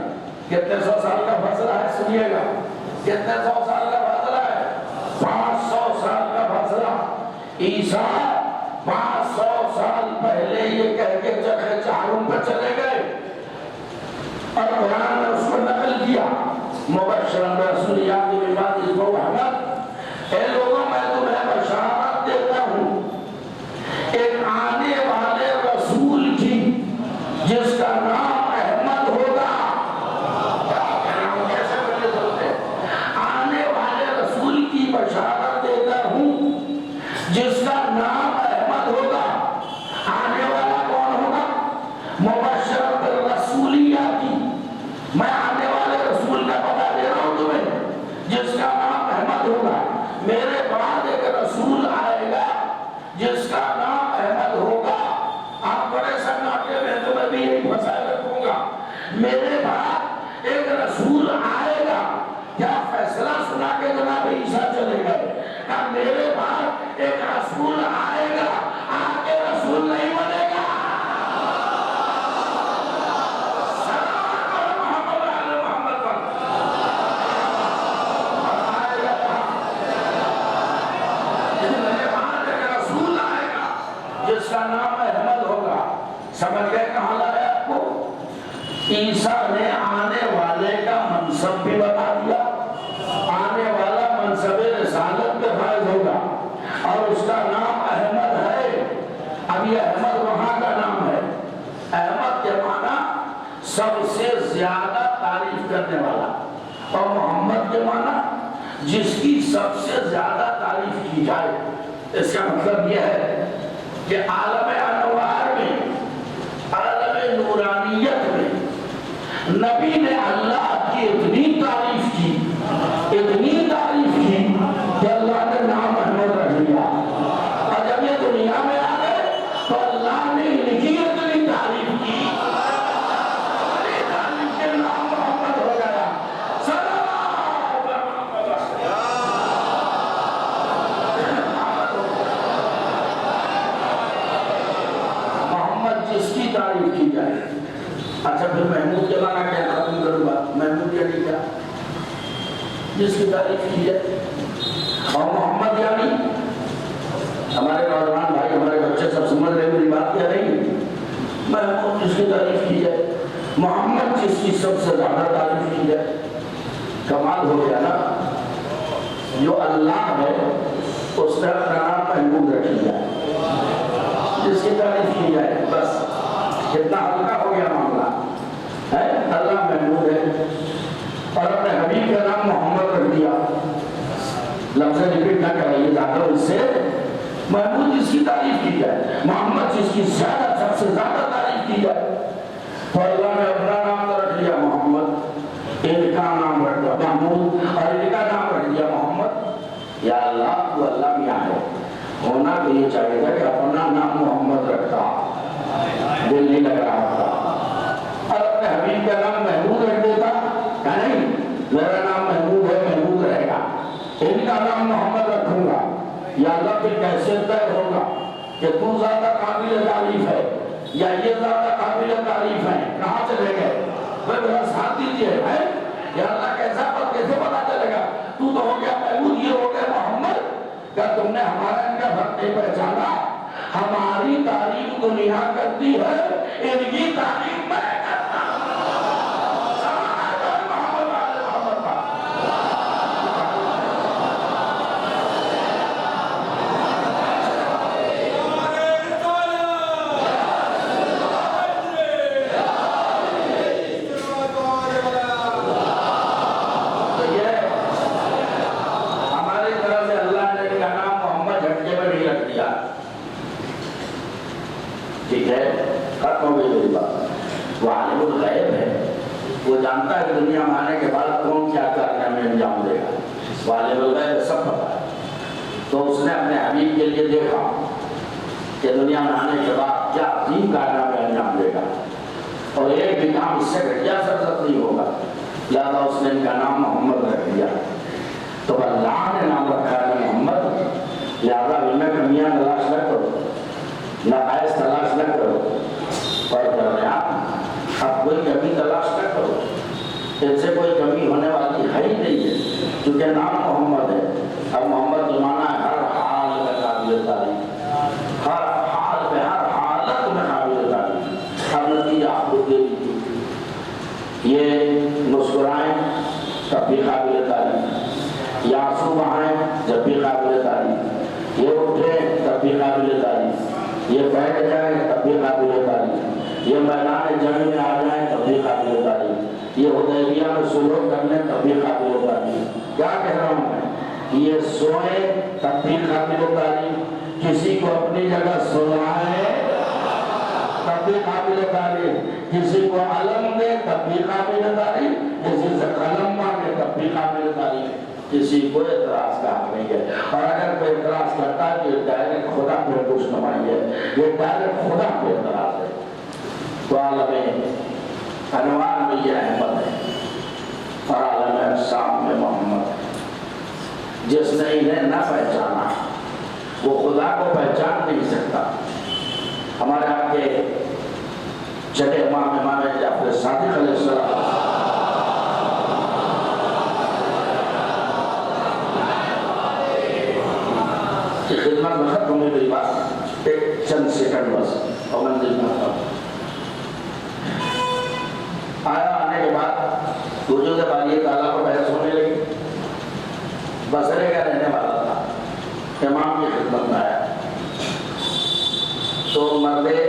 کتنے سو سال کا فاصلہ ہے؟ سنیے گا، کتنے سو سال کا فاصلہ ہے؟ 500 سال کا فاصلہ۔ عیسیٰ 500 سال پہلے یہ کہہ کے جگہ چہارم پر چلے گئے، اور قرآن نے اس کو نقل کیا، مبشر برسول یاتی من بعدہ اسمہ احمد۔ اے لوگوں، میں تمہیں بشارت دیتا ہوں ایک آنے والے رسول کی جس کا نام احمد ہوگا۔ آنے والے رسول کی بشارت دیتا ہوں جس کا نام احمد ہوگا۔ آنے والا کون ہوگا؟ مبشر بالرسولیاتی، میں آنے والے رسول کا پتہ دے رہا ہوں تمہیں جس کا نام احمد ہوگا۔ میرے بعد ایک رسول آئے گا جس کا نام احمد ہوگا۔ آپ بڑے سناٹے میں تو میں بھی یہی مسائل رکھوں گا، میرے بعد ایک رسول آئے گا۔ کیا فیصلہ سنا کے جناب عیسیٰ چلے گئے؟ میرے بعد ایک رسول آئے گا، آگے رسول نہیں بنے گا۔ جس کا نام احمد ہوگا۔ سمجھ گئے کہاں لائے آپ کو؟ عیسیٰ نے آنے والے کا منصب بھی بتا دیا، آنے والا منصب رسالت پہ فائز ہوگا، اور اس کا نام احمد ہے۔ اب یہ احمد وہاں کا نام ہے۔ احمد کے معنی سب سے زیادہ تعریف کرنے والا، اور محمد کے معنی جس کی سب سے زیادہ تعریف کی جائے۔ اس کا مطلب یہ ہے کہ عالم انوار میں، عالم نورانیت میں نبی نے اللہ کی اتنی تعریف کی، اتنی تعریف کی کہ اللہ نے نام احمد رکھ لیا، اور جب یہ دنیا میں آ گئے تو اللہ نے ان کی اتنی تعریف کی، تعریف کے نام محمد ہو گیا۔ محمد جس کی تعریف کی جائے۔ اچھا پھر محمود کے معنی کیا ختم کروں گا؟ محمود یعنی کیا؟ جس کی تعریف کی جائے۔ اور محمد یعنی ہمارے نوجوان بھائی، ہمارے بچے سب سمجھ رہے میری بات کیا نہیں؟ محمود جس کی تعریف کی جائے۔ محمد جس کی سب سے زیادہ تعریف کی جائے، کمال ہو گیا نا. جو اللہ ہے اس نے اپنا نام محمود رکھ لیا ہے، جس کی تعریف کی جائے بس کتنا ہلکا ہو گیا معاملہ ہے. اللہ محمود ہے اور اپنے حبیب کا نام محمد رکھ دیا. لفظ ریپیٹ نہ کرائیے زیادہ، اس سے محمود جس کی تعریف کی جائے، محمد جس کی زیادہ سب سے زیادہ تعریف کی جائے، تو اللہ نے اپنا نام تو رکھ لیا محمد، ان کا نام رکھ دیا محمود اور ان کا نام رکھ دیا محمد. یا اللہ تو اللہ میاں ہے، ہونا تو یہ چاہیے تھا کہ اپنا نام محمد رکھتا، دل نہیں لگ رہا ہوتا، اور اپنے حبیب کا نام محمود رکھ دیتا کہ نہیں میرا نام محمود ہے، محمود رہے گا، ان کا نام محمد رکھوں گا. یا اللہ پھر کیسے طے ہوگا کہ تو زیادہ قابل تعریف ہے یا یہ زیادہ قابل تعریف ہے؟ کہاں چلے گئے؟ میرا ساتھ دیجیے ہے. یا اللہ کیسا پر کیسے پتا چلے گا؟ تو ہو گیا محمود، یہ ہو گیا محمد. کیا تم نے ہمارا ان کا فرق نہیں پہچانا؟ ہماری تعریف دنیا کرتی ہے، ان کی تعریف میں کرتا ہوں. ٹھیک ہے، ختم ہو گئی میری بات. وہ عالم الغیب ہے، وہ جانتا ہے کہ دنیا میں آنے کے بعد کون کیا کارنامے انجام دے گا. وہ عالم الغیب سب پتا ہے. تو اس نے اپنے حبیب کے لیے دیکھا کہ دنیا میں آنے کے بعد کیا عظیم کارنامے انجام دے گا، اور ایک بھی کام اس سے گھٹیا سرزد نہیں ہوگا. لہٰذا اس نے ان کا نام محمد رکھ دیا. تو اللہ نے نام رکھا ہے محمد، لہٰذا ان میں کمیاں تلاش نہ کرو، نقائص تلاش نہ کرو، اور درمیان اب کوئی کمی تلاش نہ کرو. ان سے کوئی کمی ہونے والی ہے ہی نہیں ہے، کیونکہ نام محمد ہے. اب محمد کی معنی ہے ہر حال میں قابل تعریف، ہر حال میں ہر حالت میں قابل تعریف. اب نتیجہ آپ کو دے دیجیے، یہ مسکرائیں تب بھی قابل تعریف، یہ آنسو بہائیں جب بھی قابل تعریف، یہ اٹھیں تب بھی قابل تعریف، یہ بیٹھ جائیں تب بھی قابل تعریف، یہ میدان جنگ میں آ جائیں تب بھی قابل تعریف، یہ حدیبیہ میں صلح کر لیں تب بھی قابل تعریف. کیا کہہ رہا ہوں میں؟ یہ سوئے تب بھی قابل تعریف، کسی کو اپنی جگہ سلائے تب بھی قابل تعریف، کسی کو علم دے تب بھی قابل تعریف، کسی سے قلم مانگے تب بھی قابل تعریف. کسی کو اعتراض کا حق نہیں ہے. اور اگر کوئی اعتراض کرتا ہے تو یہ ڈائریکٹ خدا پہ کچھ نمائی ہے، یہ ڈائریکٹ خدا پہ اعتراض ہے. تو عالم انوار میں یہ احمد ہے اور عالم اجسام میں محمد ہے. جس نے انہیں نہ پہچانا وہ خدا کو پہچان نہیں سکتا. ہمارے آپ کے چھٹے امام جعفر صادق علیہ السلام کی خدمت میں ختم ہوئی میری بات ایک چند سیکنڈ بس اور منزل میں آتا ہوں. آیا آنے کے بعد وجود باری تعالیٰ کو بحث ہونے لگی. بصرے کا رہنے والا تھا، امام کی خدمت میں آیا تو مردے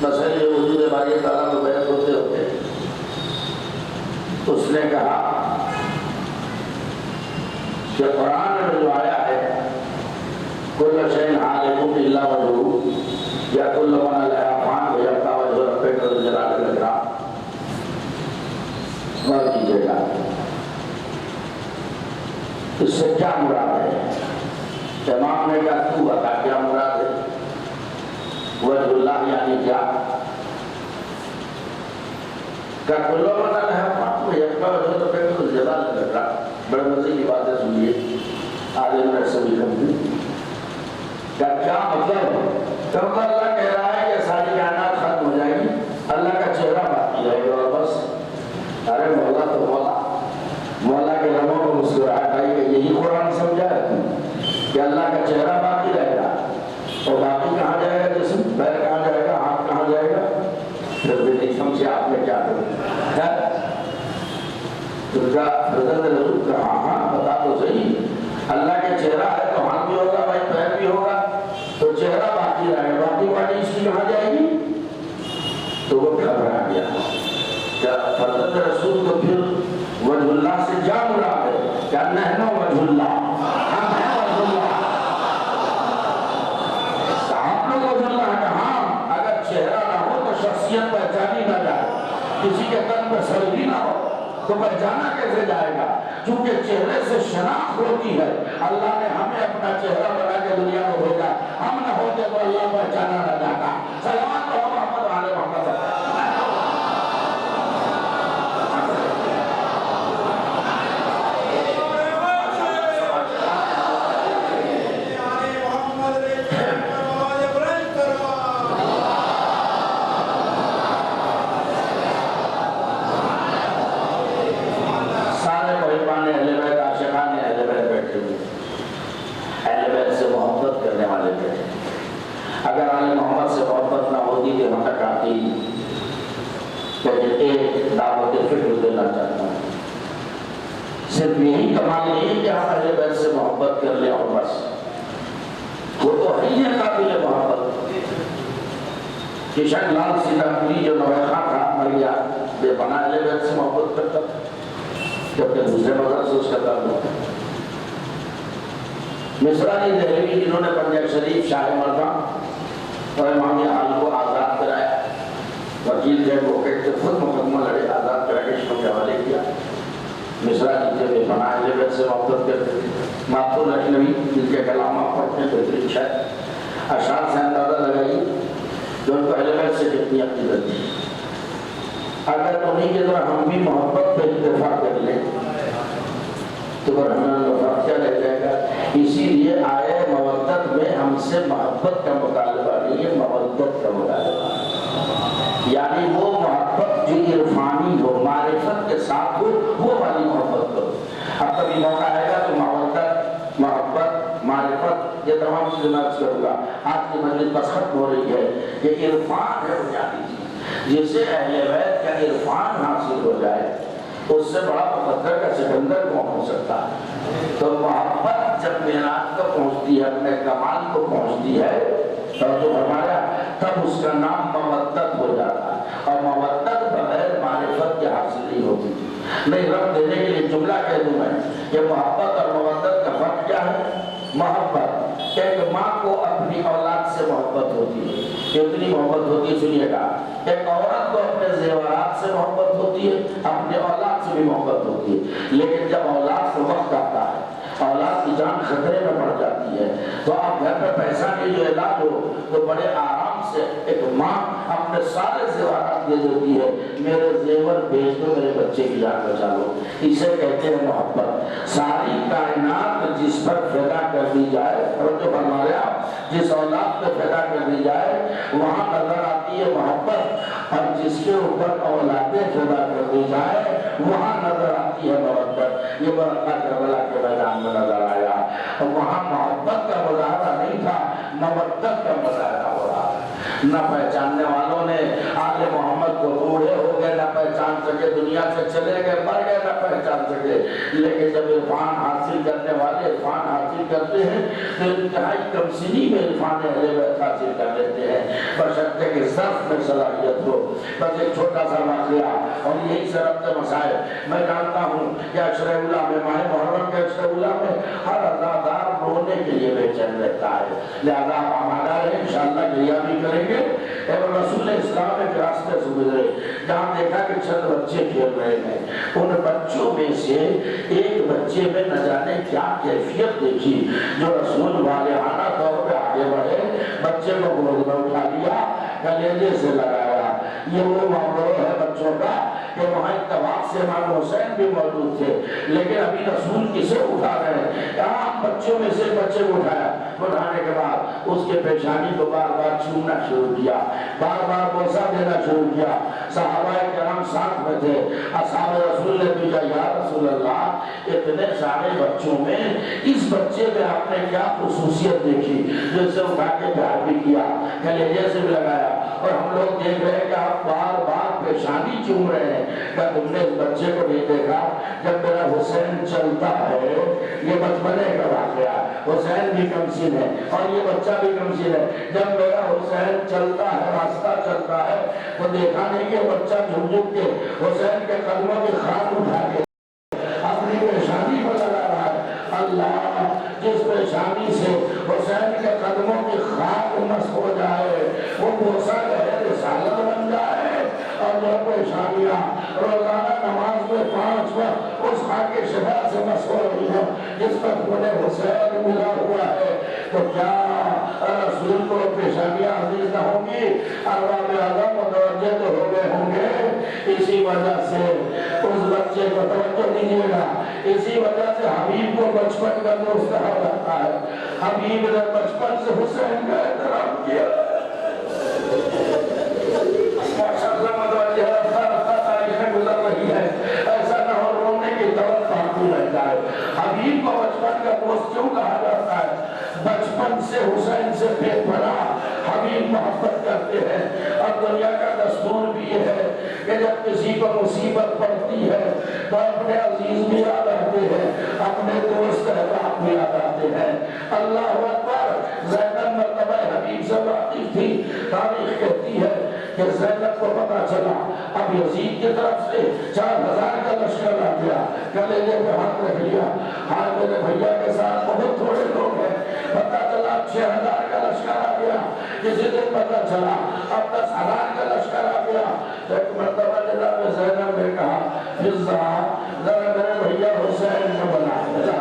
بصرے وجود باری تعالیٰ کو بحث ہوتے ہوتے اس نے کہا کہ قرآن میں جو آیا ہے کل شیء ہالک الا وجہہ یا کل من علیہا فان ویبقی وجہ ربک ذو الجلال والاکرام، غور کیجیے گا اس سے کیا مراد ہے؟ امام نے کہا تو بتا کیا مراد ہے؟ وجہ اللہ یعنی کیا؟ کہ کل من علیہا فان ویبقی وجہ ربک ذو الجلال والاکرام. بڑے مزے کی باتیں سنیے، عالم نے سبھی کمپنی کیا مطلب؟ تو اللہ کہہ رہا ہے کہ ساری کائنات ختم ہو جائے گی، اللہ کا چہرہ باقی رہے گا اور بس. ارے مولا تو مولا کے لبوں کو مسکراہٹ آئی کہ یہی قرآن سمجھا ہے کہ اللہ کا چہرہ باقی رہے گا اور باقی کہاں جائے گا؟ جسم پیر کہاں جائے گا؟ ہاتھ کہاں جائے گا؟ پھر بھی نہیں سمجھ پیچھے آپ نے کیا کرا؟ تو کیا حضرت رسول کہا ہاں بتا تو صحیح، اللہ کے چہرہ ہے تو ہاتھ بھی ہوگا بھائی پیر بھی ہوگا، تو چہرہ باقی رہے، باقی باقی اس کی کہاں جائے گی؟ تو وہ گھبرا گیا کہ حضرت رسول تو پھر وجہ اللہ سے جا مراد ہے کہ نحن وجہ اللہ، ہم ہیں وجہ اللہ، آپ لوگ وجہ اللہ ہے کہ ہاں اگر چہرہ نہ ہو تو شخصیت پہچانی نہ جائے، کسی کے تن پر سردی نہ ہو تو پہچانا کیسے جائے گا؟ چونکہ چہرے سے شناخت ہوتی ہے، اللہ نے ہمیں اپنا چہرہ بنا کے دنیا کو بھیجا، ہم نہ ہوتے تو اللہ پہچانا نہ جاتا۔ سلام تو محمد وعلى محمد۔ اگر آل محمد سے محبت نہ ہوتی تو ہم تک آتی، لیکن ایک دعوت فکر دینا چاہتا ہوں، صرف یہی کمال نہیں ہے کہ ہم اہل بیت سے محبت کر لیں اور بس، وہ تو ہے ہی قابل محبت کہ شاید لال سیدھا پوری جو نویخہ تھا مر گیا بے پناہ اہل بیت سے محبت کرتا تھا، جبکہ دوسرے مذہب سے اس کا تعلق ہے۔ مصرانی دہلوی جنہوں نے پنجاب شریف شاہ مرزا اور امام حال کو آزاد کرایا، وکیل تھے ایڈوکیٹ تھے، خود مقدمہ لڑے، آزاد کرا کے شروع کے حوالے کیا۔ مصرا جی تھے بے پناہ اہل بیت سے محبت کرتے تھے، ماتھو لکھنوی جن کے کلام آپ پڑھتے ہیں بہترین شاید، اشعار سے اندازہ لگائی جو ان کو اہل بیت سے کتنی عقیدت تھی۔ اگر انہیں کی طرح ہم بھی محبت پہ اتفاق کر لیں تو برہمان وفاق کیا رہ جائے گا؟ اسی لیے آئے مودت میں ہم سے محبت کا مطالبہ نہیں ہے، مودت کا مطالبہ ہے، یعنی وہ محبت جو عرفانی ہو، معرفت کے ساتھ ہو، وہ والی محبت کرو۔ اب کبھی موقع آئے گا تو مودت، محبت، معرفت یہ تمام چیزیں میں عرض کروں گا۔ آج کی مجلس بس ختم ہو رہی ہے کہ عرفان ہے بنیادی چیز، جسے اہل بیت کا عرفان حاصل ہو جائے اس سے بڑا مقدر کا سکندر کون ہو سکتا ہے؟ تو محبت جب معراج کو پہنچتی ہے، اپنے کمال کو پہنچتی ہے، تو فرمایا تب اس کا نام مودت ہو جاتا ہے، اور مودت بغیر معرفت کے حاصل نہیں ہوتی۔ نہیں رب دینے کے لیے جملہ کہہ دوں میں کہ محبت اور مودت کا فرق کیا ہے؟ محبت ایک ماں کو اپنی اولاد سے محبت ہوتی ہے، کتنی محبت ہوتی ہے سنیے گا۔ ایک عورت کو اپنے زیورات سے محبت ہوتی ہے، اپنے اولاد سے بھی محبت ہوتی ہے، لیکن جب اولاد کو وقت آتا ہے، اولاد کی جان خطرے میں پڑ جاتی ہے، تو آپ گھر پہ پیسہ نہیں جو علاج ہو تو بڑے آرام سے ایک ماں اپنے سارے زیورات دے دیتی ہے، میرے زیور بھیج دو، میرے بچے کی جان بچا لو۔ اسے کہتے ہیں محبت۔ ساری کائنات جس پر فدا کر دی جائے، توجہ فرما رہے آپ، جس اولاد پہ فدا کر دی جائے وہاں نظر آتی ہے محبت، اور جس کے اوپر اولادیں فدا کر دی جائے وہاں نظر آتی ہے محبت۔ یہ برقع کربلا کے میدان میں نظر آیا، اور وہاں محبت کا مظاہرہ نہیں تھا، مودت کا مظاہرہ ہو رہا ہے۔ نہ پہچاننے والوں نے آل محمد کو بوڑھے ہو گئے، نہ پہچان سکے، دنیا سے چلے گئے، مر گئے، نہ پہچان سکے، لیکن جب عرفان حاصل کرنے والے عرفان حاصل کرتے ہیں تو انتہائی کم سنی میں عرفان اہل بیت حاصل کر لیتے ہیں، بشرطے کہ ظرف میں صلاحیت ہو۔ بس ایک چھوٹا سا واقعہ اور یہی سے ربط مسائل، میں جانتا ہوں کہ عشرہ اولیٰ میں، ماہ محرم کے عشرہ اولیٰ میں ہر عزادار رونے کے لیے بے چین رہتا ہے، لہذا آپ آمادہ رہیں، انشاءاللہ گریہ بھی کریں گے۔ اور رسول اسلام ایک راستے سے گزرے جہاں دیکھا کہ چند بچے کھیل رہے ہیں، ان بچوں میں سے ایک بچے میں نہ جانے کیا کیفیت دیکھی جو رسول والہانہ طور پہ آگے بڑھے، بچے کو گود میں اٹھا لیا، کلیجے سے لگایا۔ یہ وہ معاملہ ہے بچوں کا کہ وہاں اتفاق سے امام حسین بھی موجود تھے، لیکن ابھی رسول کسے اٹھا رہے ہیں؟ یہاں بچوں میں سے بچے کو اٹھایا، اٹھانے کے بعد اس کے پیشانی کو بار بار چھونا شروع کیا، بار بار بوسہ دینا شروع کیا۔ صحابہ کرام ساتھ میں تھے، اصحاب رسول نے پوچھا یا رسول اللہ اتنے سارے بچوں میں اس بچے میں آپ نے کیا خصوصیت دیکھی جو اسے اٹھا کے پیار بھی کیا، کلیجے سے بھی لگایا، اور ہم لوگ دیکھ رہے ہیں کہ آپ بار بار پیشانی چوم رہے ہیں؟ کیا تم نے اس بچے کو نہیں دیکھا؟ جب میرا حسین چلتا ہے، یہ بچپنے کا واقعہ، حسین بھی کمسن ہے اور یہ بچہ بھی کمسن ہے، جب میرا حسین چلتا ہے، راستہ چلتا ہے، تو دیکھا نہیں کہ بچہ جھک جھک کے حسین کے قدموں کی خاک اٹھا کے اپنی پیشانی پر لگا رہا ہے۔ اللہ جس پیشانی سے حسین کے قدموں کی خاک مس ہو جائے، وہ بوسہ ہے رسالت بن جائے، اور جو پیشانیاں روزانہ نماز میں 5 وقت اس خاک شفا سے مس ہو رہی ہو جس پر خون حسین ملا ہوا ہے، تو کیا رسول کو پیشانیاں عزیز نہ ہوں گی؟ ارباب اعظم متوجہ تو ہو گئے ہوں گے۔ اسی وجہ سے اس بچے کو توجہ دیجیے گا، اسی وجہ سے حبیب کو بچپن کا دوست کہا جاتا ہے۔ حبیب نے بچپن سے حسین کا احترام کیا۔ ماشاءاللہ متوجہ رفتہ تاریخ میں گزر رہی ہے، ایسا نہ ہو رونے کی طرف باقی رہ جائے۔ حبیب کو بچپن کا دوست کیوں کہا جاتا ہے؟ بچپن سے حسین سے بے پناہ حبیب محبت کرتے ہیں، اور دنیا کا دستور بھی یہ ہے کہ جب کسی کو مصیبت پڑتی ہے تو اپنے عزیز بھی یاد آتے ہیں، اپنے دوست احباب بھی یاد آتے ہیں۔ اللہ اکبر۔ زینب مرتبہ حبیب سے واقف تھی۔ تاریخ کہتی ہے کہ زینب کو پتا چلا اب یزید کی طرف سے 4000 کا لشکر آ گیا، کلیجے پہ ہاتھ رکھ لیا، ہاں میرے بھیا کے ساتھ بہت تھوڑے لوگ ہیں، پتا چلا 6000 کا لشکر آ گیا، کسی دن پتا چلا اب 10,000 کا لشکر آ گیا۔ ایک مرتبہ جناب زینب نے کہا فضا ذرا میرے بھیا حسین کو بنا دیا،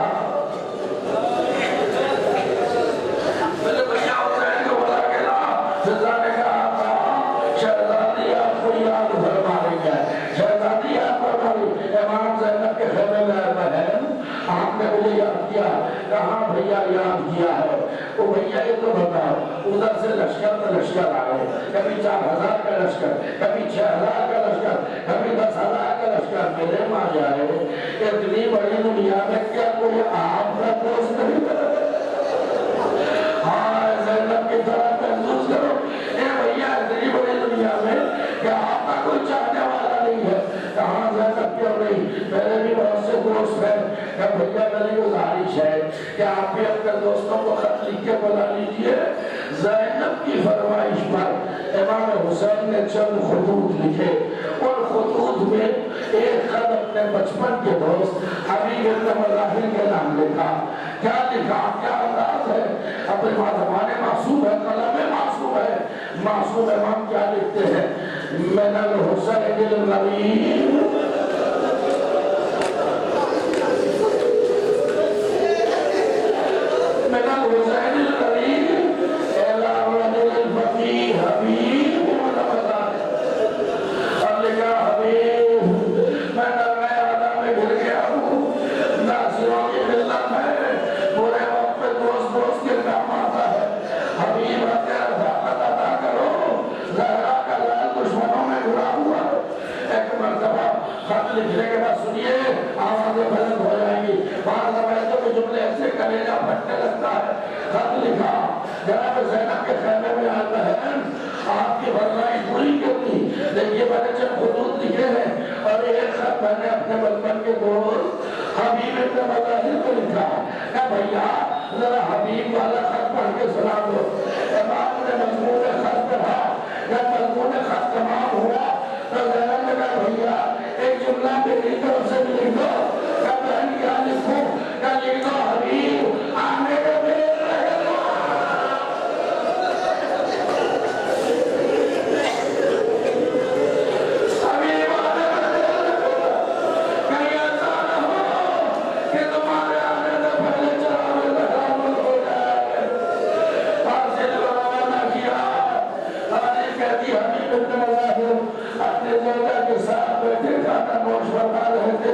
میرے بھیا حسین کو بنا کے لا۔ فضا نے کہا شہزادی آپ کو یاد فرما رہی ہے، شہزادی آپ کو فرما امام زینب کے خیمے میں بہن آپ نے مجھے یاد کیا۔ کہاں بھیا یاد کیا ہے؟ وہ بھیا یہ تو بتاؤ ادھر سے لشکر میں لشکر آئے، کبھی 4000 کا لشکر، کبھی 6000 کا لشکر، کبھی 10,000 کا لشکر، میرے ماں جائے اتنی بڑی دنیا میں کیا کوئی آپ کا دوست نہیں ہے؟ ہاں زینب کی طرح محسوس کرو، اے بھیا اتنی بڑی دنیا میں کیا آپ کا کوئی چاہنے والا نہیں ہے؟ کہاں زینب کیوں نہیں؟ میرے بھی بہت سے دوست ہیں کہ بھیا میری گزارش ہے کہ آپ بھی اپنے دوستوں کو خط لکھ کے بلا لیجئے۔ زینب کی فرمائش پر امام حسین نے چند خطوط لکھے، ان خطوط میں ایک خط اپنے بچپن کے دوست حبیب ابن مظاہر کے نام لکھا۔ کیا لکھا؟ کیا انداز ہے؟ اپنے زمانے معصوم ہے، قلم معصوم ہے، معصوم امام کیا لکھتے ہیں؟ من الحسین النبی لکھنے کے بعد سنیے آوازیں بلند ہو جائیں گی، بعض روایتوں کے جملے ایسے کلیجہ پھٹنے لگتا ہے۔ خط لکھا جناب زینب کے خیمے میں آ بہن آپ کی فرمائش پوری کرنی، دیکھیے میں نے چند خطوط لکھے ہیں اور ایک خط میں نے اپنے بچپن کے دوست حبیب ابن مظاہر کو لکھا کہ بھیا ذرا حبیب والا خط پڑھ کے سنا دو۔ امام نے مضمون خط پڑھا، جب مضمون خط تمام ہوا تو زینب نے کہا بھیا ایک جملہ میری طرف سے بھی لکھ دو۔ کہ بہن کیا لکھوں؟ کہ لکھ دو حبیب آنے کے میرے رہے دو۔ حبیب آنے کے کہیں ایسا نہ ہو کہ تمہارے آنے سے پہلے چراغ تحرامل ہو جائے۔ حاصل روانہ کیا، تاریخ کہتی حبیب ابن مظاہر اپنے زوجہ کے ساتھ بیٹھے کھانا نوش فرما رہے تھے۔